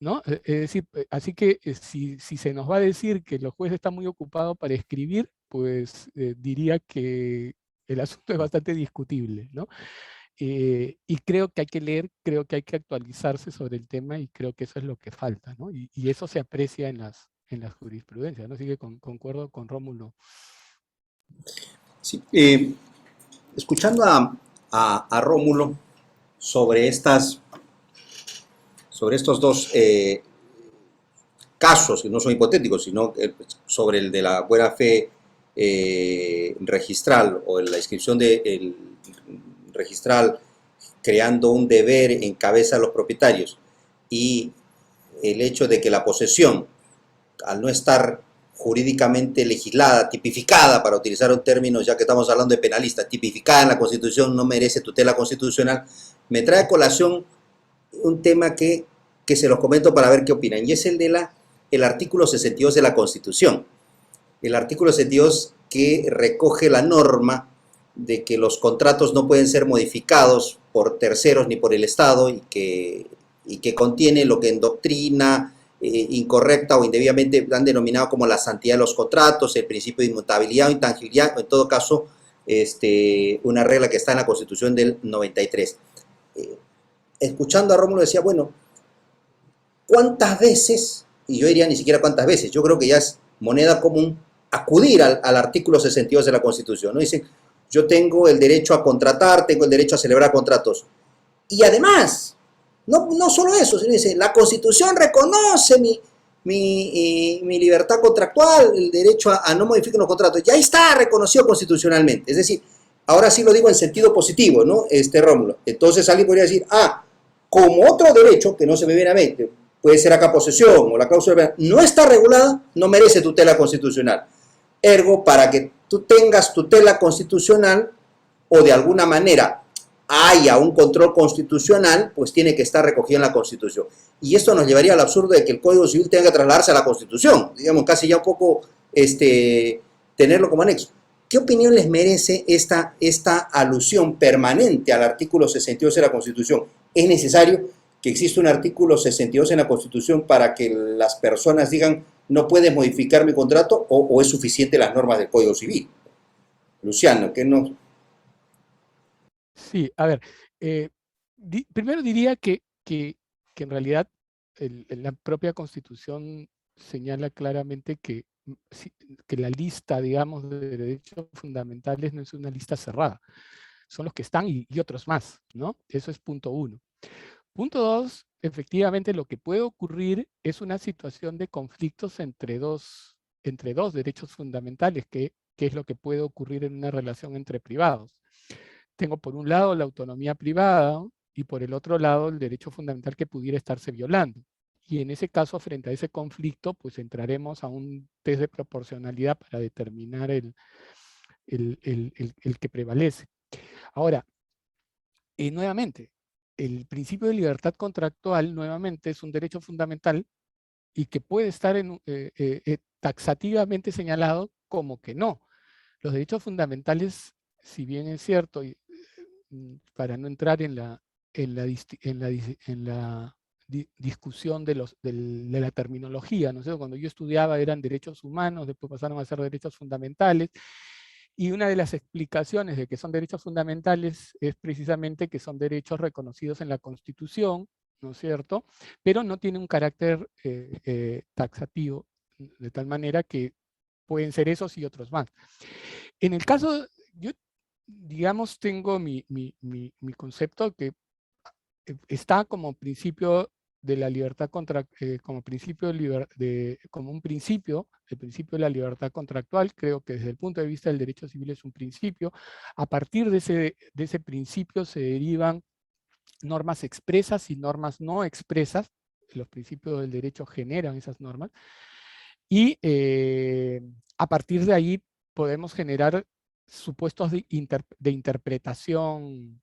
¿no? Es decir, así que si se nos va a decir que los jueces están muy ocupados para escribir, pues diría que el asunto es bastante discutible, ¿no? Y creo que hay que leer, creo que hay que actualizarse sobre el tema, y creo que eso es lo que falta, ¿no? Y eso se aprecia en las jurisprudencias, ¿no? Así que concuerdo con Rómulo. sí, escuchando a Rómulo sobre estos dos casos, que no son hipotéticos, sino sobre el de la buena fe registral, o la inscripción del registral creando un deber en cabeza de los propietarios, y el hecho de que la posesión, al no estar jurídicamente legislada, tipificada, para utilizar un término, ya que estamos hablando de penalista, tipificada en la Constitución, no merece tutela constitucional, me trae a colación un tema que se los comento para ver qué opinan, y es el artículo 62 de la Constitución. El artículo 62 que recoge la norma de que los contratos no pueden ser modificados por terceros ni por el Estado, y que contiene lo que en doctrina incorrecta o indebidamente han denominado como la santidad de los contratos, el principio de inmutabilidad o intangibilidad, o en todo caso una regla que está en la Constitución del 93. Escuchando a Rómulo decía, bueno, ¿cuántas veces? Y yo diría ni siquiera cuántas veces, yo creo que ya es moneda común acudir al artículo 62 de la Constitución, ¿no? Dicen, yo tengo el derecho a contratar, tengo el derecho a celebrar contratos. Y además, No, no solo eso, sino dice, la Constitución reconoce mi libertad contractual, el derecho a no modificar los contratos. Ya está reconocido constitucionalmente. Es decir, ahora sí lo digo en sentido positivo, ¿no? Rómulo. Entonces alguien podría decir, como otro derecho, que no se me viene a mente, puede ser acá posesión o la cláusula, no está regulada, no merece tutela constitucional. Ergo, para que tú tengas tutela constitucional o de alguna manera haya un control constitucional, pues tiene que estar recogido en la Constitución. Y esto nos llevaría al absurdo de que el Código Civil tenga que trasladarse a la Constitución, digamos, casi ya un poco tenerlo como anexo. ¿Qué opinión les merece esta alusión permanente al artículo 62 de la Constitución? ¿Es necesario que exista un artículo 62 en la Constitución para que las personas digan no puedes modificar mi contrato o es suficiente las normas del Código Civil? Luciano, ¿qué nos...? Sí, a ver, primero diría que en realidad la propia Constitución señala claramente que la lista, digamos, de derechos fundamentales no es una lista cerrada. Son los que están y otros más, ¿no? Eso es punto uno. Punto dos, efectivamente lo que puede ocurrir es una situación de conflictos entre dos derechos fundamentales, que es lo que puede ocurrir en una relación entre privados. Tengo por un lado la autonomía privada y por el otro lado el derecho fundamental que pudiera estarse violando. Y en ese caso, frente a ese conflicto, pues entraremos a un test de proporcionalidad para determinar el que prevalece. Ahora, nuevamente, el principio de libertad contractual, nuevamente, es un derecho fundamental y que puede estar taxativamente señalado como que no. Los derechos fundamentales, si bien es cierto, para no entrar en la discusión de la terminología, ¿no sé? Cuando yo estudiaba eran derechos humanos, después pasaron a ser derechos fundamentales, y una de las explicaciones de que son derechos fundamentales es precisamente que son derechos reconocidos en la Constitución, ¿no es cierto? Pero no tiene un carácter taxativo, de tal manera que pueden ser esos y otros más. En el caso, yo, digamos, tengo mi concepto que está como principio de la libertad como principio como un principio, el principio de la libertad contractual. Creo que desde el punto de vista del derecho civil es un principio. A partir de ese principio se derivan normas expresas y normas no expresas. Los principios del derecho generan esas normas. Y a partir de ahí podemos generar supuestos de interpretación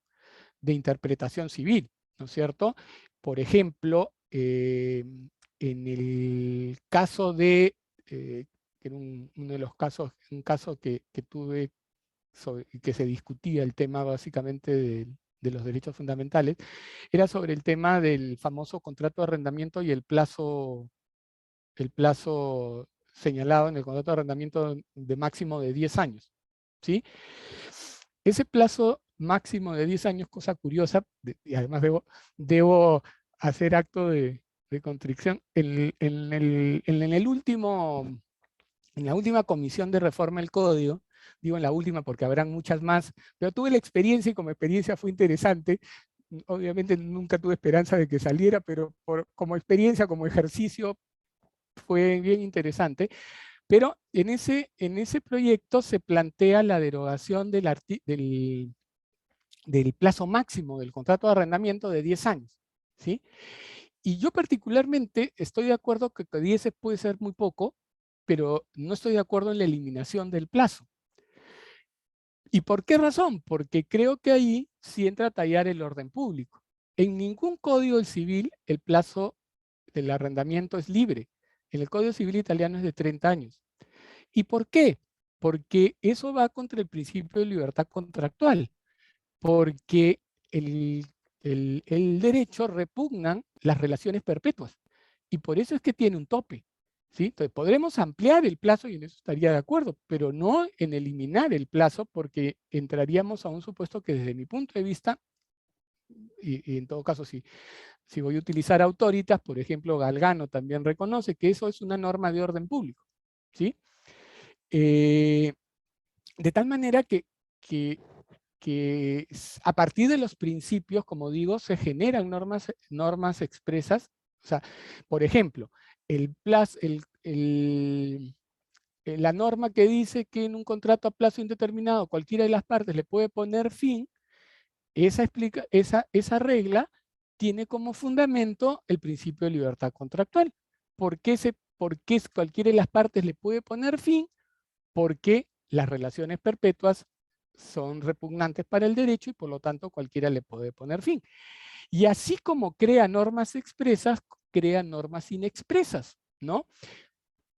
civil, ¿no es cierto? Por ejemplo, en el caso de, en uno de los casos, un caso que tuve, que se discutía el tema básicamente de los derechos fundamentales, era sobre el tema del famoso contrato de arrendamiento y el plazo señalado en el contrato de arrendamiento de máximo de 10 años, ¿sí? Ese plazo máximo de 10 años, cosa curiosa, y además debo hacer acto de contrición, en la última comisión de reforma del código, digo en la última porque habrán muchas más, pero tuve la experiencia y como experiencia fue interesante. Obviamente nunca tuve esperanza de que saliera, pero como experiencia, como ejercicio, fue bien interesante. Pero en ese proyecto se plantea la derogación del plazo máximo del contrato de arrendamiento de 10 años, ¿sí? Y yo particularmente estoy de acuerdo que 10 puede ser muy poco, pero no estoy de acuerdo en la eliminación del plazo. ¿Y por qué razón? Porque creo que ahí sí entra a tallar el orden público. En ningún código civil el plazo del arrendamiento es libre. En el Código Civil italiano es de 30 años. ¿Y por qué? Porque eso va contra el principio de libertad contractual. Porque el derecho repugnan las relaciones perpetuas. Y por eso es que tiene un tope, ¿sí? Entonces, podremos ampliar el plazo, y en eso estaría de acuerdo, pero no en eliminar el plazo, porque entraríamos a un supuesto que desde mi punto de vista, y en todo caso, si voy a utilizar autoritas, por ejemplo, Galgano también reconoce que eso es una norma de orden público, ¿sí? De tal manera que a partir de los principios, como digo, se generan normas expresas. O sea, por ejemplo, la norma que dice que en un contrato a plazo indeterminado cualquiera de las partes le puede poner fin, esa regla tiene como fundamento el principio de libertad contractual. ¿Por qué cualquiera de las partes le puede poner fin? Porque las relaciones perpetuas son repugnantes para el derecho y por lo tanto cualquiera le puede poner fin. Y así como crea normas expresas, crea normas inexpresas, ¿no?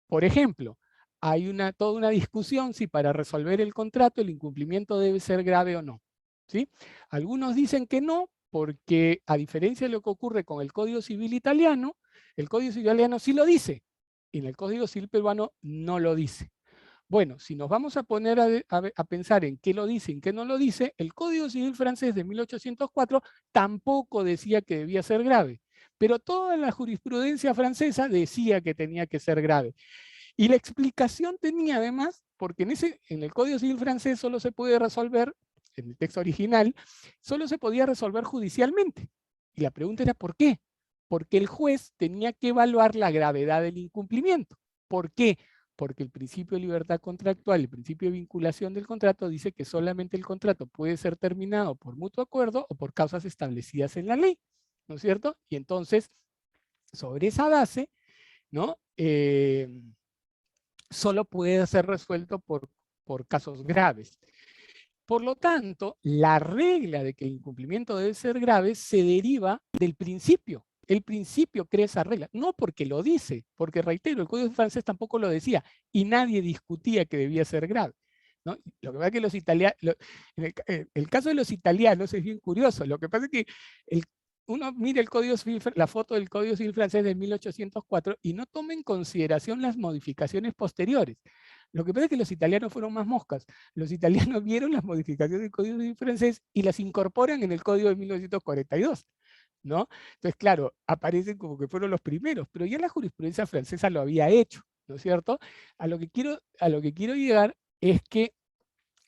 Por ejemplo, hay toda una discusión si para resolver el contrato el incumplimiento debe ser grave o no, ¿sí? Algunos dicen que no, porque a diferencia de lo que ocurre con el Código Civil italiano, el Código Civil italiano sí lo dice, y en el Código Civil peruano no lo dice. Bueno, si nos vamos a poner a pensar en qué lo dice y en qué no lo dice, el Código Civil francés de 1804 tampoco decía que debía ser grave, pero toda la jurisprudencia francesa decía que tenía que ser grave. Y la explicación tenía además, porque en el Código Civil francés solo se puede resolver, en el texto original, solo se podía resolver judicialmente. Y la pregunta era ¿por qué? Porque el juez tenía que evaluar la gravedad del incumplimiento. ¿Por qué? Porque el principio de libertad contractual, el principio de vinculación del contrato dice que solamente el contrato puede ser terminado por mutuo acuerdo o por causas establecidas en la ley, ¿no es cierto? Y entonces, sobre esa base, ¿no? Solo puede ser resuelto por casos graves. Por lo tanto, la regla de que el incumplimiento debe ser grave se deriva del principio. El principio crea esa regla, no porque lo dice, porque reitero, el Código francés tampoco lo decía y nadie discutía que debía ser grave, ¿no? Lo que pasa es que los italianos, el caso de los italianos es bien curioso. Lo que pasa es que uno mira el Código Civil, la foto del Código Civil francés de 1804 y no toma en consideración las modificaciones posteriores. Lo que pasa es que los italianos fueron más moscas. Los italianos vieron las modificaciones del Código Civil francés y las incorporan en el Código de 1942, ¿no? Entonces, claro, aparecen como que fueron los primeros, pero ya la jurisprudencia francesa lo había hecho, ¿no es cierto? A lo que quiero llegar es que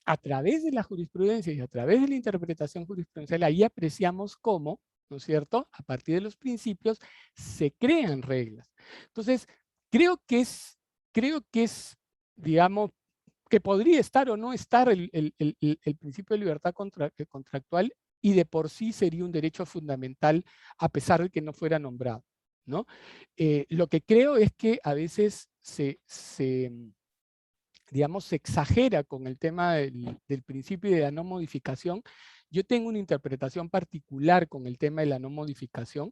a través de la jurisprudencia y a través de la interpretación jurisprudencial, ahí apreciamos cómo, ¿no es cierto?, a partir de los principios se crean reglas. Entonces, creo que es, digamos, que podría estar o no estar el principio de libertad contractual y de por sí sería un derecho fundamental a pesar de que no fuera nombrado, ¿no? Lo que creo es que a veces digamos, se exagera con el tema del principio de la no modificación. Yo tengo una interpretación particular con el tema de la no modificación.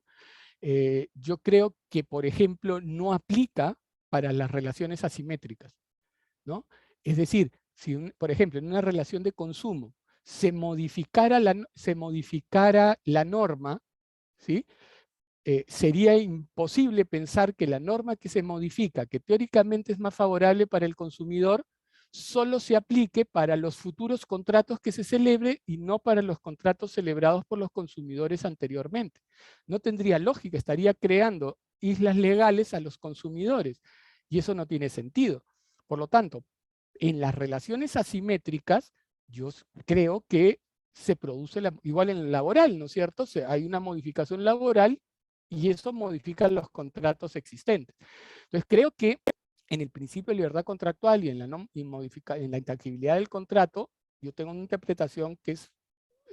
Yo creo que, por ejemplo, no aplica para las relaciones asimétricas, ¿no? Es decir, si por ejemplo, en una relación de consumo se modificara la norma, ¿sí? Sería imposible pensar que la norma que se modifica, que teóricamente es más favorable para el consumidor, solo se aplique para los futuros contratos que se celebre y no para los contratos celebrados por los consumidores anteriormente. No tendría lógica, estaría creando islas legales a los consumidores y eso no tiene sentido. Por lo tanto, en las relaciones asimétricas, yo creo que se produce, igual en el laboral, ¿no es cierto? Hay una modificación laboral y eso modifica los contratos existentes. Entonces, creo que en el principio de libertad contractual y en la intangibilidad del contrato, yo tengo una interpretación que es,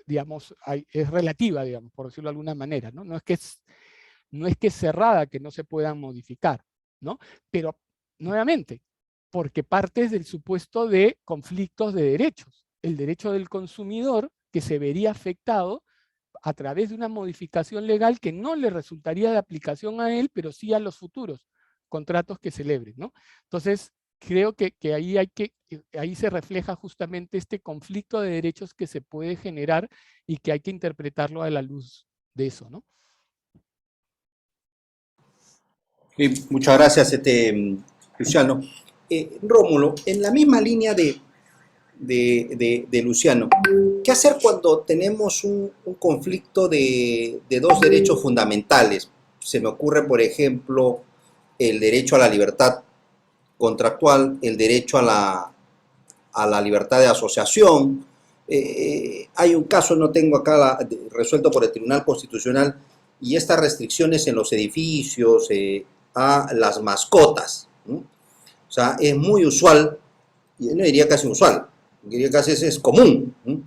digamos, es relativa, digamos, por decirlo de alguna manera, ¿no? No es que es cerrada, que no se puedan modificar, ¿no? Pero, nuevamente, porque partes del supuesto de conflictos de derechos. El derecho del consumidor que se vería afectado a través de una modificación legal que no le resultaría de aplicación a él, pero sí a los futuros contratos que celebren, ¿no? Entonces, creo que ahí se refleja justamente este conflicto de derechos que se puede generar y que hay que interpretarlo a la luz de eso, ¿no? Sí, muchas gracias, Luciano. Rómulo, en la misma línea de Luciano, ¿qué hacer cuando tenemos un conflicto de dos derechos fundamentales? Se me ocurre, por ejemplo, el derecho a la libertad contractual, el derecho a la libertad de asociación, hay un caso, no tengo acá resuelto por el Tribunal Constitucional, y estas restricciones en los edificios a las mascotas, ¿no? O sea, es muy usual, y no diría casi usual, diría casi es común, ¿no?,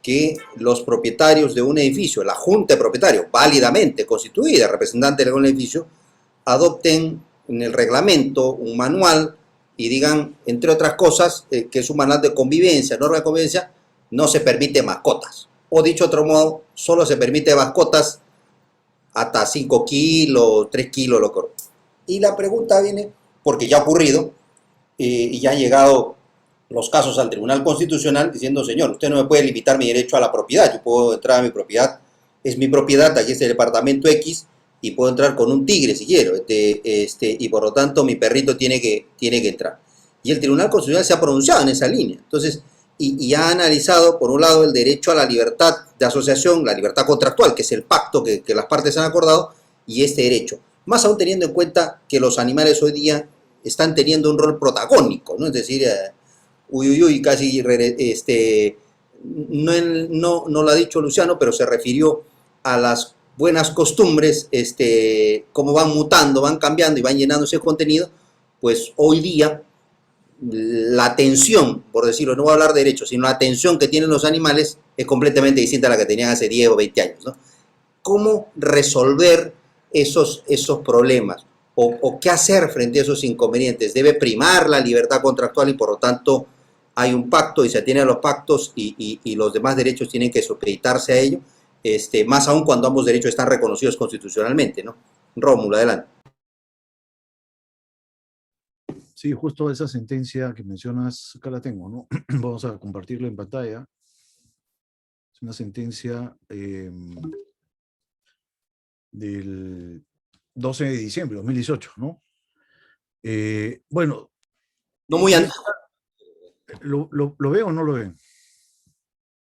que los propietarios de un edificio, la junta de propietarios, válidamente constituida, representante de un edificio, adopten en el reglamento un manual y digan, entre otras cosas, que es un manual de convivencia, norma de convivencia, no se permite mascotas. O dicho de otro modo, solo se permite mascotas hasta 5 kilos, 3 kilos, lo que... Y la pregunta viene, porque ya ha ocurrido, y ya han llegado los casos al Tribunal Constitucional diciendo, señor, usted no me puede limitar mi derecho a la propiedad, yo puedo entrar a mi propiedad, es mi propiedad, aquí es el departamento X, y puedo entrar con un tigre si quiero, y por lo tanto mi perrito tiene que entrar. Y el Tribunal Constitucional se ha pronunciado en esa línea. Entonces, y ha analizado, por un lado, el derecho a la libertad de asociación, la libertad contractual, que es el pacto que las partes han acordado, y este derecho. Más aún teniendo en cuenta que los animales hoy día están teniendo un rol protagónico, ¿no? Es decir, casi, no lo ha dicho Luciano, pero se refirió a las buenas costumbres, cómo van mutando, van cambiando y van llenando ese contenido, pues hoy día la atención, por decirlo, no voy a hablar de derechos, sino la atención que tienen los animales es completamente distinta a la que tenían hace 10 o 20 años, ¿no? ¿Cómo resolver esos problemas? ¿O qué hacer frente a esos inconvenientes? ¿Debe primar la libertad contractual y por lo tanto hay un pacto y se atiene a los pactos y los demás derechos tienen que supeditarse a ello? Más aún cuando ambos derechos están reconocidos constitucionalmente, ¿no? Rómulo, adelante. Sí, justo esa sentencia que mencionas, acá la tengo, ¿no? Vamos a compartirla en pantalla. Es una sentencia del 12 de diciembre de 2018, ¿no? Bueno. No muy antes. ¿Lo veo o no lo ven?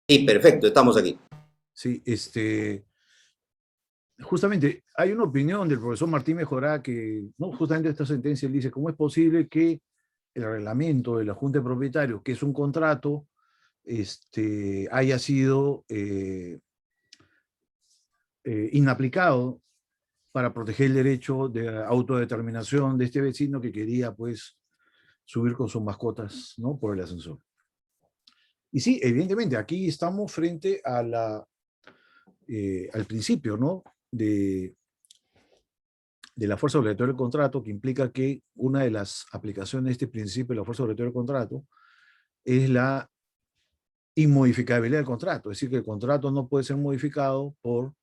Sí, perfecto, estamos aquí. Sí, justamente hay una opinión del profesor Martín Mejorá que, no, justamente esta sentencia, él dice, ¿cómo es posible que el reglamento de la Junta de Propietarios, que es un contrato, haya sido inaplicado para proteger el derecho de autodeterminación de este vecino que quería, pues, subir con sus mascotas, ¿no?, por el ascensor? Y sí, evidentemente, aquí estamos frente a al principio, ¿no?, de la fuerza obligatoria del contrato, que implica que una de las aplicaciones de este principio de la fuerza obligatoria del contrato es la inmodificabilidad del contrato, es decir, que el contrato no puede ser modificado por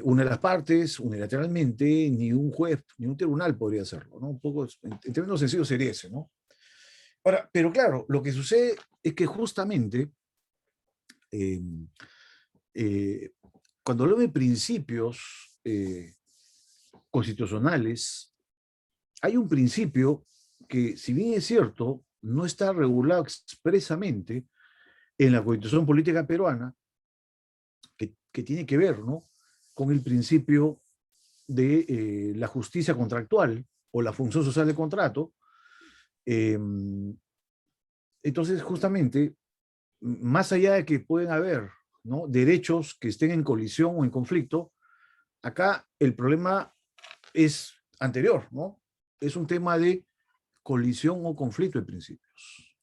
una de las partes unilateralmente, ni un juez, ni un tribunal podría hacerlo, ¿no? Un poco, en términos sencillos sería ese, ¿no? Ahora, pero claro, lo que sucede es que justamente cuando hablo de principios constitucionales, hay un principio que, si bien es cierto, no está regulado expresamente en la Constitución Política Peruana, que tiene que ver, ¿no?, con el principio de la justicia contractual o la función social del contrato. Entonces, justamente, más allá de que pueden haber, ¿no?, derechos que estén en colisión o en conflicto, acá el problema es anterior, ¿no? Es un tema de colisión o conflicto de principios.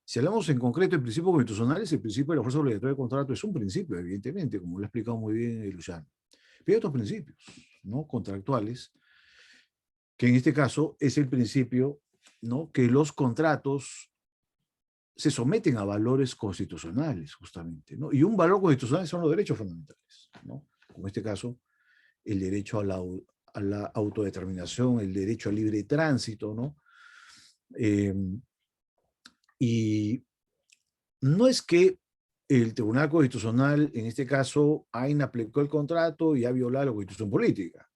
Si hablamos en concreto de principios constitucionales, el principio de la fuerza obligatoria del contrato es un principio, evidentemente, como lo ha explicado muy bien Luciano. Pero hay otros principios, ¿no?, contractuales, que en este caso es el principio, ¿no?, que los contratos se someten a valores constitucionales, justamente, ¿no? Y un valor constitucional son los derechos fundamentales, ¿no? Como en este caso, el derecho a la autodeterminación, el derecho al libre tránsito, ¿no? Y no es que el Tribunal Constitucional, en este caso, ha inaplicado el contrato y ha violado la Constitución política.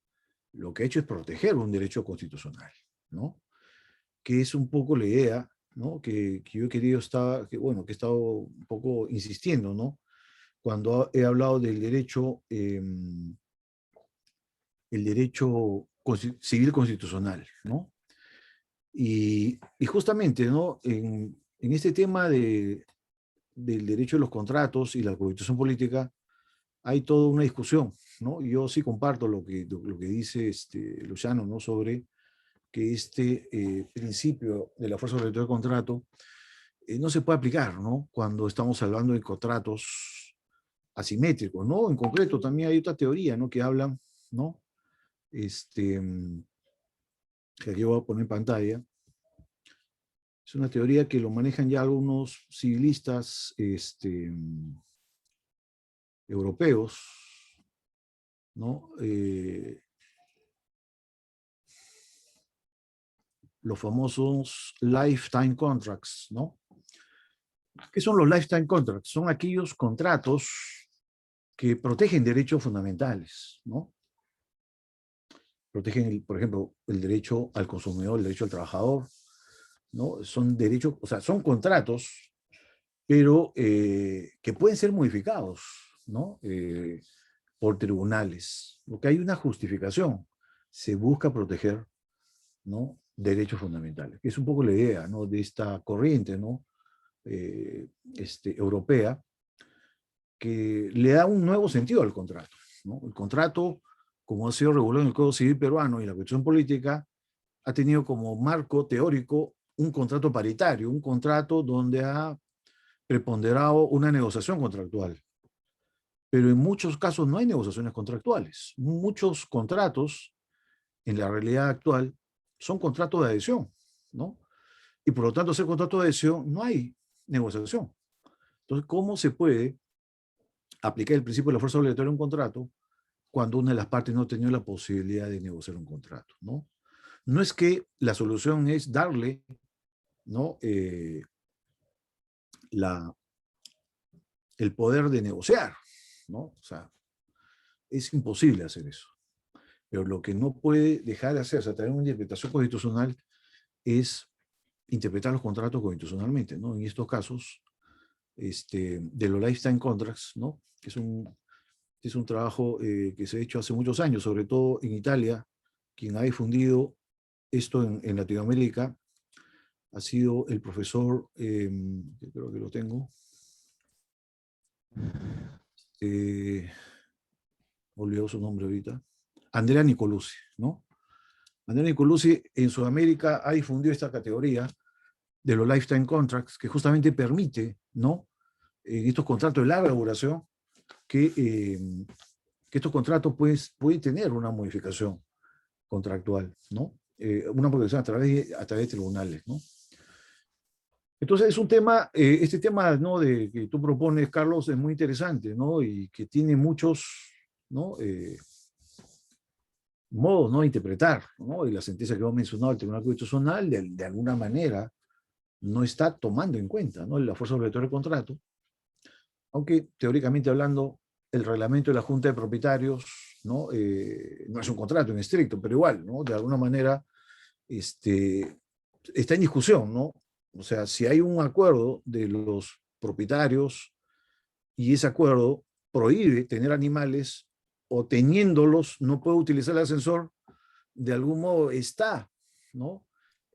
Lo que ha hecho es proteger un derecho constitucional, ¿no? Que es un poco la idea, ¿no?, que yo he querido estar, que he estado un poco insistiendo, ¿no?, cuando he hablado del derecho, el derecho civil constitucional, ¿no? Y justamente, ¿no?, en este tema de del derecho de los contratos y la constitución política hay toda una discusión, ¿no? Yo sí comparto lo que dice Luciano, ¿no? Sobre que principio de la fuerza obligatoria de contrato no se puede aplicar, ¿no? Cuando estamos hablando de contratos asimétricos, ¿no? En concreto también hay otra teoría, ¿no? Que hablan, ¿no? Que aquí voy a poner en pantalla. Es una teoría que lo manejan ya algunos civilistas europeos, ¿no? Los famosos lifetime contracts, ¿no? ¿Qué son los lifetime contracts? Son aquellos contratos que protegen derechos fundamentales, ¿no? Protegen, por ejemplo, el derecho al consumidor, el derecho al trabajador, ¿no? Son derechos, o sea, son contratos, pero que pueden ser modificados, ¿no? Por tribunales, porque hay una justificación. Se busca proteger, ¿no? Derechos fundamentales. Es un poco la idea, ¿no? De esta corriente, ¿no? Europea, que le da un nuevo sentido al contrato, ¿no? El contrato, como ha sido regulado en el Código Civil peruano y la Constitución Política, ha tenido como marco teórico un contrato paritario, un contrato donde ha preponderado una negociación contractual. Pero en muchos casos no hay negociaciones contractuales. Muchos contratos, en la realidad actual, son contratos de adhesión, ¿no? Y por lo tanto, ser contrato de adhesión no hay negociación. Entonces, ¿cómo se puede aplicar el principio de la fuerza obligatoria en un contrato cuando una de las partes no ha tenido la posibilidad de negociar un contrato, ¿no? No es que la solución es darle, ¿no? El poder de negociar, ¿no? O sea, es imposible hacer eso. Pero lo que no puede dejar de hacerse a través de una interpretación constitucional es interpretar los contratos constitucionalmente, ¿no? En estos casos, de los lifetime contracts, ¿no? Que es un trabajo que se ha hecho hace muchos años, sobre todo en Italia. Quien ha difundido esto en Latinoamérica ha sido el profesor, creo que lo tengo, olvidó su nombre ahorita, Andrea Nicolucci, ¿no? Andrea Nicolucci en Sudamérica ha difundido esta categoría de los lifetime contracts que justamente permite, ¿no? En estos contratos de larga duración, que estos contratos pues, pueden tener una modificación contractual, ¿no? Una protección a través de tribunales, ¿no? Entonces es un tema, este tema, ¿no? Que tú propones, Carlos, es muy interesante, ¿no? Y que tiene muchos, ¿no? Modos, ¿no? De interpretar, ¿no? Y la sentencia que hemos mencionado del Tribunal Constitucional, de alguna manera, no está tomando en cuenta, ¿no? La fuerza obligatoria del contrato, aunque teóricamente hablando, el reglamento de la Junta de Propietarios, ¿no? No es un contrato en estricto, pero igual, ¿no? De alguna manera, está en discusión, ¿no? O sea, si hay un acuerdo de los propietarios y ese acuerdo prohíbe tener animales o teniéndolos no puede utilizar el ascensor, de algún modo está, ¿no?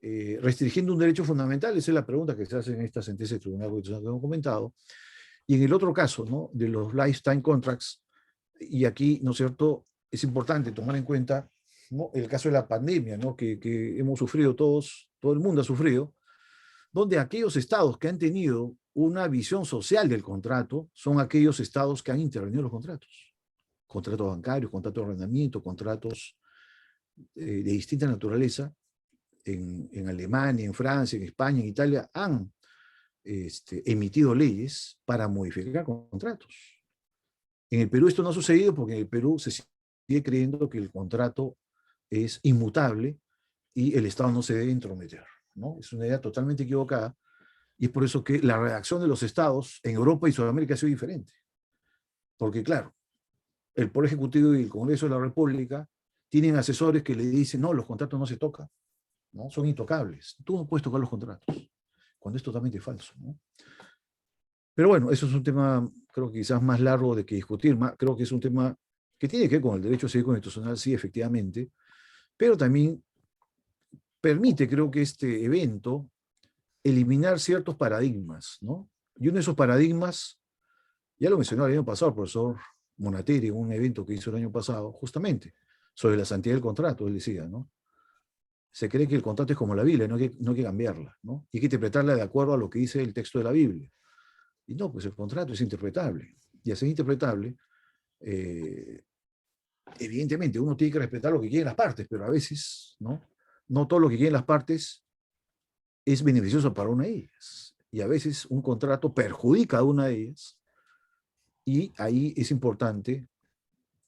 Restringiendo un derecho fundamental. Esa es la pregunta que se hace en esta sentencia del Tribunal Constitucional que hemos comentado. Y en el otro caso, ¿no? De los lifetime contracts, y aquí, ¿no es cierto?, es importante tomar en cuenta, ¿no? El caso de la pandemia, ¿no? Que hemos sufrido todos, todo el mundo ha sufrido, donde aquellos estados que han tenido una visión social del contrato son aquellos estados que han intervenido en los contratos. Contratos bancarios, contratos de arrendamiento, contratos de distinta naturaleza. En Alemania, en Francia, en España, en Italia, han emitido leyes para modificar contratos. En el Perú esto no ha sucedido porque en el Perú se sigue creyendo que el contrato es inmutable y el Estado no se debe intrometer, ¿no? Es una idea totalmente equivocada y es por eso que la reacción de los Estados en Europa y Sudamérica ha sido diferente. Porque claro, el Poder Ejecutivo y el Congreso de la República tienen asesores que le dicen, no, los contratos no se tocan, ¿no? Son intocables. Tú no puedes tocar los contratos, cuando es totalmente falso, ¿no? Pero bueno, eso es un tema, creo que quizás más largo de que discutir. Creo que es un tema que tiene que ver con el derecho civil constitucional, sí, efectivamente, pero también permite, creo que este evento, eliminar ciertos paradigmas, ¿no? Y uno de esos paradigmas, ya lo mencionó el año pasado el profesor Monateri en un evento que hizo el año pasado, justamente, sobre la santidad del contrato, él decía, ¿no? Se cree que el contrato es como la Biblia, no hay que cambiarla, ¿no? Y hay que interpretarla de acuerdo a lo que dice el texto de la Biblia. Y no, pues el contrato es interpretable. Y al ser interpretable, evidentemente uno tiene que respetar lo que quieren las partes, pero a veces, ¿no? No todo lo que quieren las partes es beneficioso para una de ellas. Y a veces un contrato perjudica a una de ellas. Y ahí es importante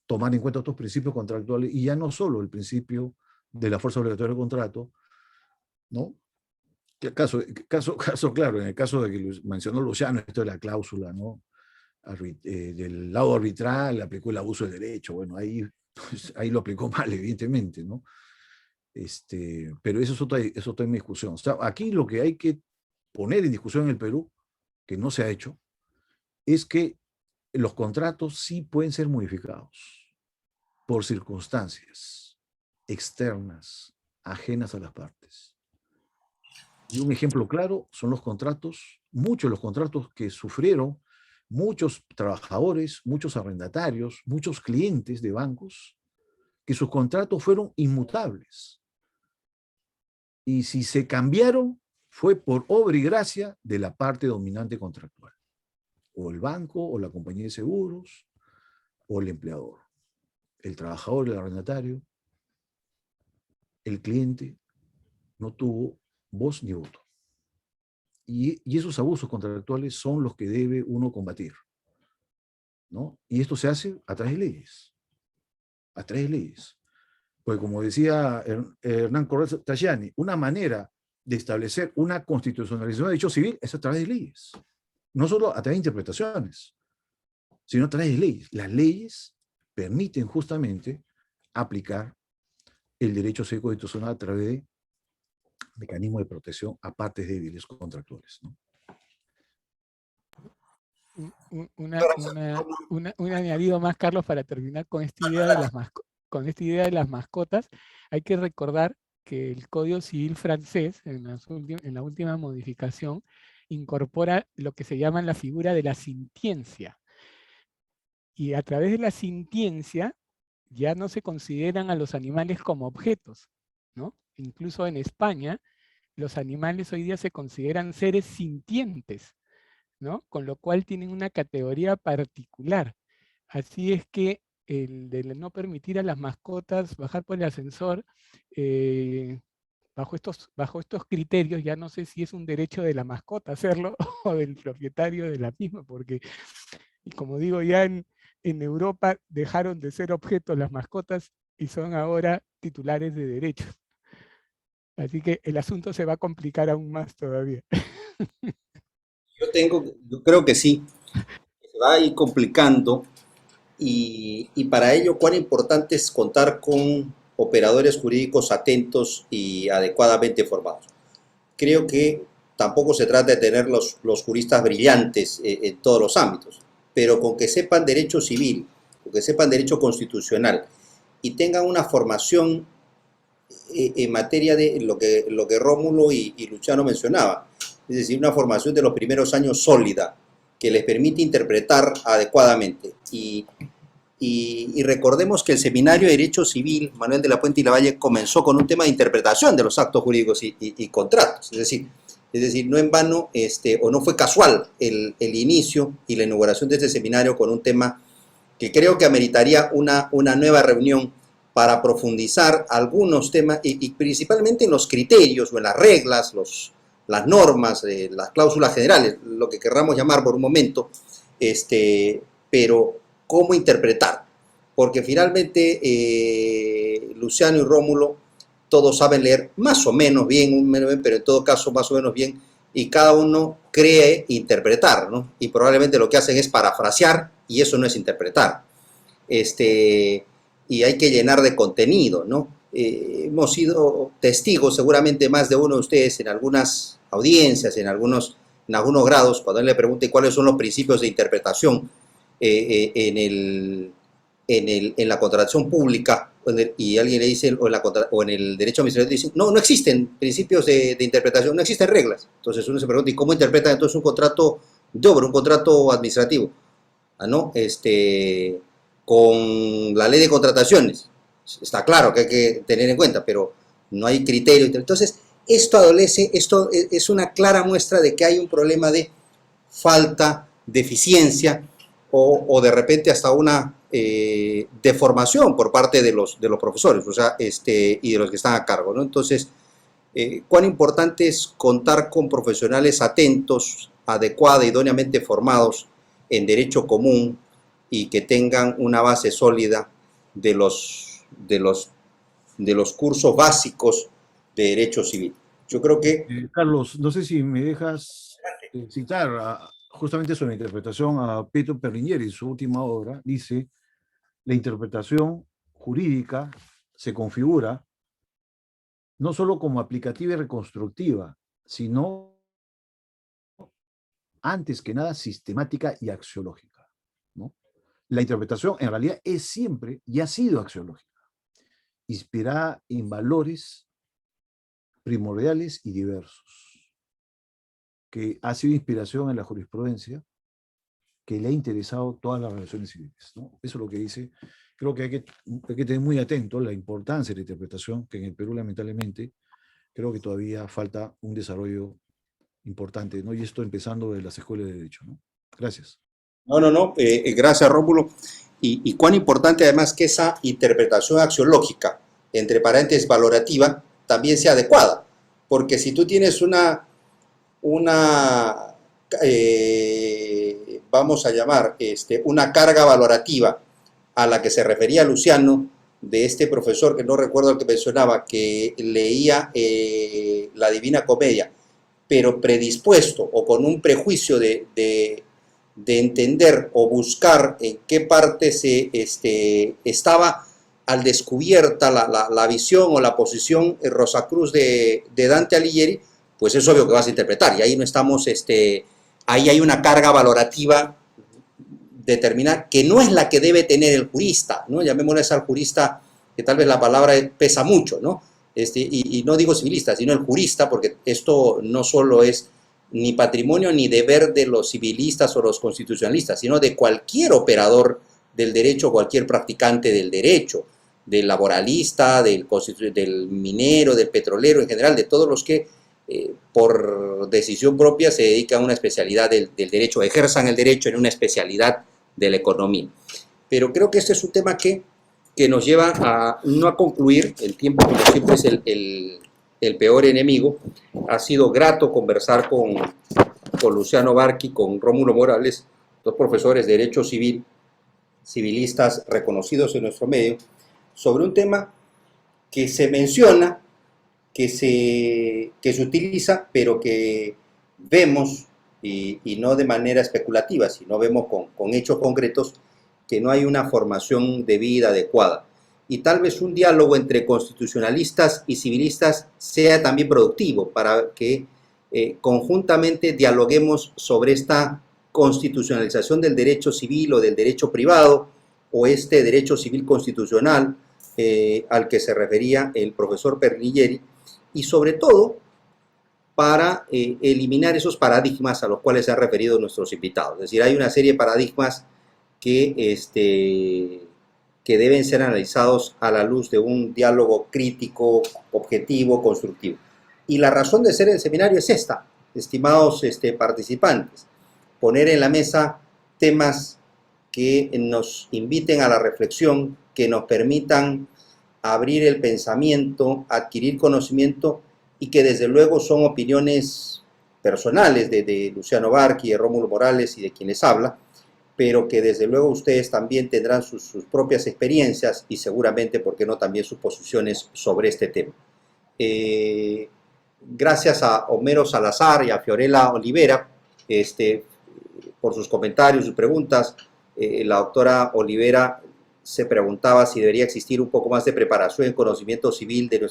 tomar en cuenta otros principios contractuales, y ya no solo el principio de la fuerza obligatoria del contrato, ¿no? Caso claro, en el caso de que mencionó Luciano, esto de la cláusula, ¿no? Del lado arbitral, aplicó el abuso del derecho, bueno, ahí lo aplicó mal, evidentemente, ¿no? Pero eso es otra discusión. O sea, aquí lo que hay que poner en discusión en el Perú, que no se ha hecho, es que los contratos sí pueden ser modificados por circunstancias externas, ajenas a las partes. Y un ejemplo claro son los contratos, muchos de los contratos que sufrieron muchos trabajadores, muchos arrendatarios, muchos clientes de bancos, que sus contratos fueron inmutables. Y si se cambiaron, fue por obra y gracia de la parte dominante contractual. O el banco, o la compañía de seguros, o el empleador. El trabajador, el arrendatario, el cliente, no tuvo voz ni voto. Y esos abusos contractuales son los que debe uno combatir, ¿no? Y esto se hace a través de leyes. A través de leyes. Pues como decía Hernán Correa Tajani, una manera de establecer una constitucionalización de derecho civil es a través de leyes. No solo a través de interpretaciones, sino a través de leyes. Las leyes permiten justamente aplicar el derecho civil constitucional a través de mecanismos de protección a partes débiles contractuales, ¿no? Un añadido más, Carlos, para terminar con esta idea de las mascotas. Hay que recordar que el Código Civil francés, en la última modificación, incorpora lo que se llama la figura de la sintiencia. Y a través de la sintiencia ya no se consideran a los animales como objetos, ¿no? Incluso en España, los animales hoy día se consideran seres sintientes, ¿no? Con lo cual tienen una categoría particular. Así es que el de no permitir a las mascotas bajar por el ascensor, bajo estos criterios, ya no sé si es un derecho de la mascota hacerlo o del propietario de la misma, porque, y como digo, ya en Europa dejaron de ser objetos las mascotas y son ahora titulares de derechos. Así que el asunto se va a complicar aún más todavía. Yo creo que sí, se va a ir complicando y para ello cuán importante es contar con operadores jurídicos atentos y adecuadamente formados. Creo que tampoco se trata de tener los juristas brillantes en todos los ámbitos, pero con que sepan derecho civil, con que sepan derecho constitucional y tengan una formación en materia de lo que Rómulo y Luciano mencionaba, es decir, una formación de los primeros años sólida, que les permite interpretar adecuadamente. Y recordemos que el Seminario de Derecho Civil, Manuel de la Puente y Lavalle, comenzó con un tema de interpretación de los actos jurídicos y contratos. Es decir, no en vano, o no fue casual el inicio y la inauguración de este seminario con un tema que creo que ameritaría una nueva reunión para profundizar algunos temas y principalmente en los criterios o en las reglas, las normas, las cláusulas generales, lo que querramos llamar por un momento, pero cómo interpretar, porque finalmente Luciano y Rómulo todos saben leer más o menos bien, pero en todo caso más o menos bien, y cada uno cree interpretar, ¿no? Y probablemente lo que hacen es parafrasear, y eso no es interpretar. Y hay que llenar de contenido, ¿no? Hemos sido testigos, seguramente más de uno de ustedes, en algunas audiencias, en algunos grados, cuando él le pregunte cuáles son los principios de interpretación en la contratación pública, y alguien le dice, o en el derecho administrativo, dice, no existen principios de interpretación, no existen reglas. Entonces uno se pregunta, ¿y cómo interpreta entonces un contrato de obra, un contrato administrativo, ¿no? Con la ley de contrataciones. Está claro que hay que tener en cuenta, pero no hay criterio. Entonces, esto es una clara muestra de que hay un problema de falta, deficiencia o de repente hasta una deformación por parte de los profesores, o sea, y de los que están a cargo, ¿no? Entonces, cuán importante es contar con profesionales atentos, adecuada, idóneamente formados en derecho común y que tengan una base sólida de los cursos básicos de derecho civil. Yo creo que... Carlos, no sé si me dejas citar justamente sobre la interpretación a Pietro Pernieri en su última obra. Dice, la interpretación jurídica se configura no solo como aplicativa y reconstructiva, sino antes que nada sistemática y axiológica, ¿no? La interpretación en realidad es siempre y ha sido axiológica, inspirada en valores primordiales y diversos, que ha sido inspiración en la jurisprudencia, que le ha interesado todas las relaciones civiles, ¿no? Eso es lo que dice. Creo que hay que tener muy atento a la importancia de la interpretación, que en el Perú lamentablemente creo que todavía falta un desarrollo importante, ¿no? Y esto empezando de las escuelas de derecho, ¿no? Gracias. No. Gracias, Rómulo. Y cuán importante además que esa interpretación axiológica, entre paréntesis valorativa, también sea adecuada. Porque si tú tienes vamos a llamar, una carga valorativa a la que se refería Luciano, de este profesor, que no recuerdo el que mencionaba, que leía la Divina Comedia, pero predispuesto o con un prejuicio de entender o buscar en qué parte estaba al descubierta la visión o la posición Rosacruz de Dante Alighieri, pues es obvio que vas a interpretar, y ahí no estamos, ahí hay una carga valorativa determinada que no es la que debe tener el jurista, ¿no? Llamémosle al jurista, que tal vez la palabra pesa mucho, ¿no? Y no digo civilista, sino el jurista, porque esto no solo es ni patrimonio ni deber de los civilistas o los constitucionalistas, sino de cualquier operador del derecho, cualquier practicante del derecho, del laboralista, del minero, del petrolero en general, de todos los que por decisión propia se dedican a una especialidad del derecho, ejerzan el derecho en una especialidad de la economía. Pero creo que este es un tema que nos lleva a no a concluir. El tiempo, como siempre, es el peor enemigo. Ha sido grato conversar con Luciano Barqui, con Rómulo Morales, dos profesores de Derecho Civil, civilistas reconocidos en nuestro medio, sobre un tema que se menciona, que se utiliza, pero que vemos, y no de manera especulativa, sino vemos con hechos concretos, que no hay una formación debida, adecuada. Y tal vez un diálogo entre constitucionalistas y civilistas sea también productivo para que conjuntamente dialoguemos sobre esta constitucionalización del derecho civil o del derecho privado, o este derecho civil constitucional al que se refería el profesor Pernieri, y sobre todo para eliminar esos paradigmas a los cuales se han referido nuestros invitados. Es decir, hay una serie de paradigmas que deben ser analizados a la luz de un diálogo crítico, objetivo, constructivo. Y la razón de ser del seminario es esta, estimados participantes: poner en la mesa temas que nos inviten a la reflexión, que nos permitan abrir el pensamiento, adquirir conocimiento, y que desde luego son opiniones personales de Luciano Barqui, de Rómulo Morales y de quien les habla, pero que desde luego ustedes también tendrán sus propias experiencias y seguramente, ¿por qué no?, también sus posiciones sobre este tema. Gracias a Homero Salazar y a Fiorella Olivera por sus comentarios, sus preguntas. La doctora Olivera se preguntaba si debería existir un poco más de preparación en conocimiento civil de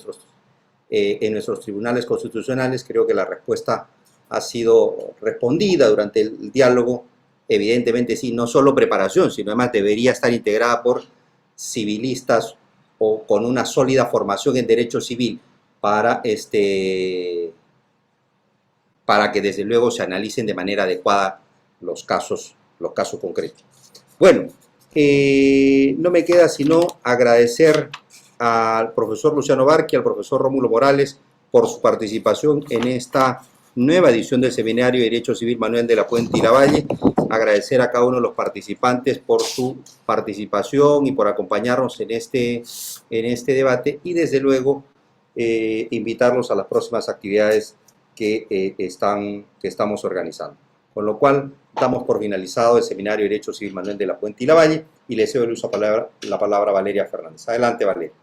en nuestros tribunales constitucionales. Creo que la respuesta ha sido respondida durante el diálogo. Evidentemente sí, no solo preparación, sino además debería estar integrada por civilistas o con una sólida formación en derecho civil para que desde luego se analicen de manera adecuada los casos concretos. Bueno, no me queda sino agradecer al profesor Luciano Barqui, al profesor Rómulo Morales, por su participación en esta nueva edición del Seminario de Derecho Civil Manuel de la Puente y Lavalle. Agradecer a cada uno de los participantes por su participación y por acompañarnos en este debate, y desde luego invitarlos a las próximas actividades que estamos organizando. Con lo cual, damos por finalizado el Seminario de Derecho Civil Manuel de la Puente y Lavalle, y le cedo el uso la palabra a Valeria Fernández. Adelante, Valeria.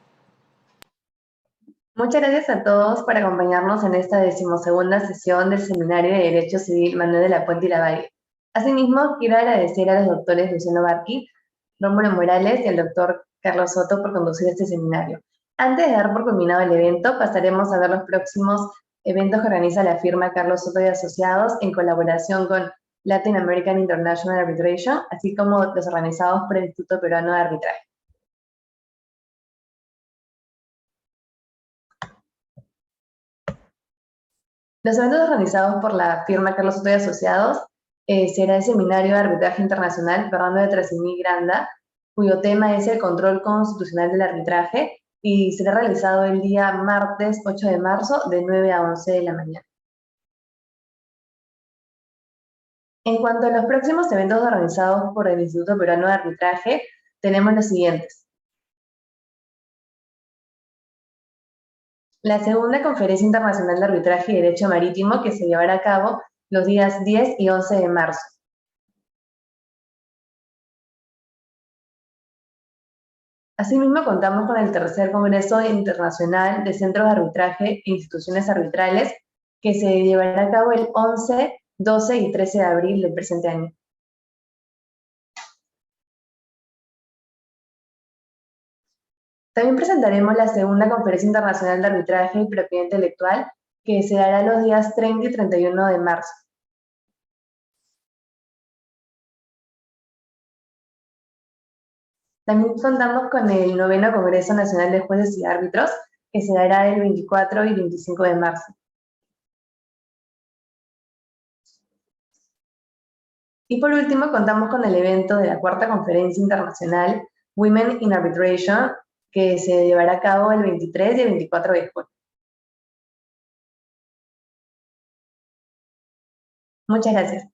Muchas gracias a todos por acompañarnos en esta 12ª sesión del Seminario de Derecho Civil Manuel de la Puente y Lavalle. Asimismo, quiero agradecer a los doctores Luciano Barqui, Rómulo Morales y al doctor Carlos Soto por conducir este seminario. Antes de dar por culminado el evento, pasaremos a ver los próximos eventos que organiza la firma Carlos Soto y Asociados en colaboración con Latin American International Arbitration, así como los organizados por el Instituto Peruano de Arbitraje. Los eventos organizados por la firma Carlos Soto y Asociados será el Seminario de Arbitraje Internacional Fernando de Trasini Granda, cuyo tema es el control constitucional del arbitraje, y será realizado el día martes 8 de marzo de 9 a 11 de la mañana. En cuanto a los próximos eventos organizados por el Instituto Peruano de Arbitraje, tenemos los siguientes. La segunda Conferencia Internacional de Arbitraje y Derecho Marítimo, que se llevará a cabo los días 10 y 11 de marzo. Asimismo, contamos con el tercer Congreso Internacional de Centros de Arbitraje e Instituciones Arbitrales, que se llevará a cabo el 11, 12 y 13 de abril del presente año. También presentaremos la segunda Conferencia Internacional de Arbitraje y Propiedad Intelectual, que se dará los días 30 y 31 de marzo. También contamos con el 9º Congreso Nacional de Jueces y Árbitros, que se dará el 24 y 25 de marzo. Y por último, contamos con el evento de la cuarta Conferencia Internacional Women in Arbitration, que se llevará a cabo el 23 y el 24 de junio. Muchas gracias.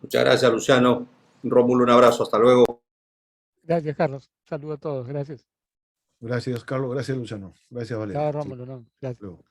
Muchas gracias, Luciano. Rómulo, un abrazo. Hasta luego. Gracias, Carlos. Saludo a todos. Gracias. Gracias, Carlos. Gracias, Luciano. Gracias, Valeria. Chao, Rómulo. No, gracias. Luego.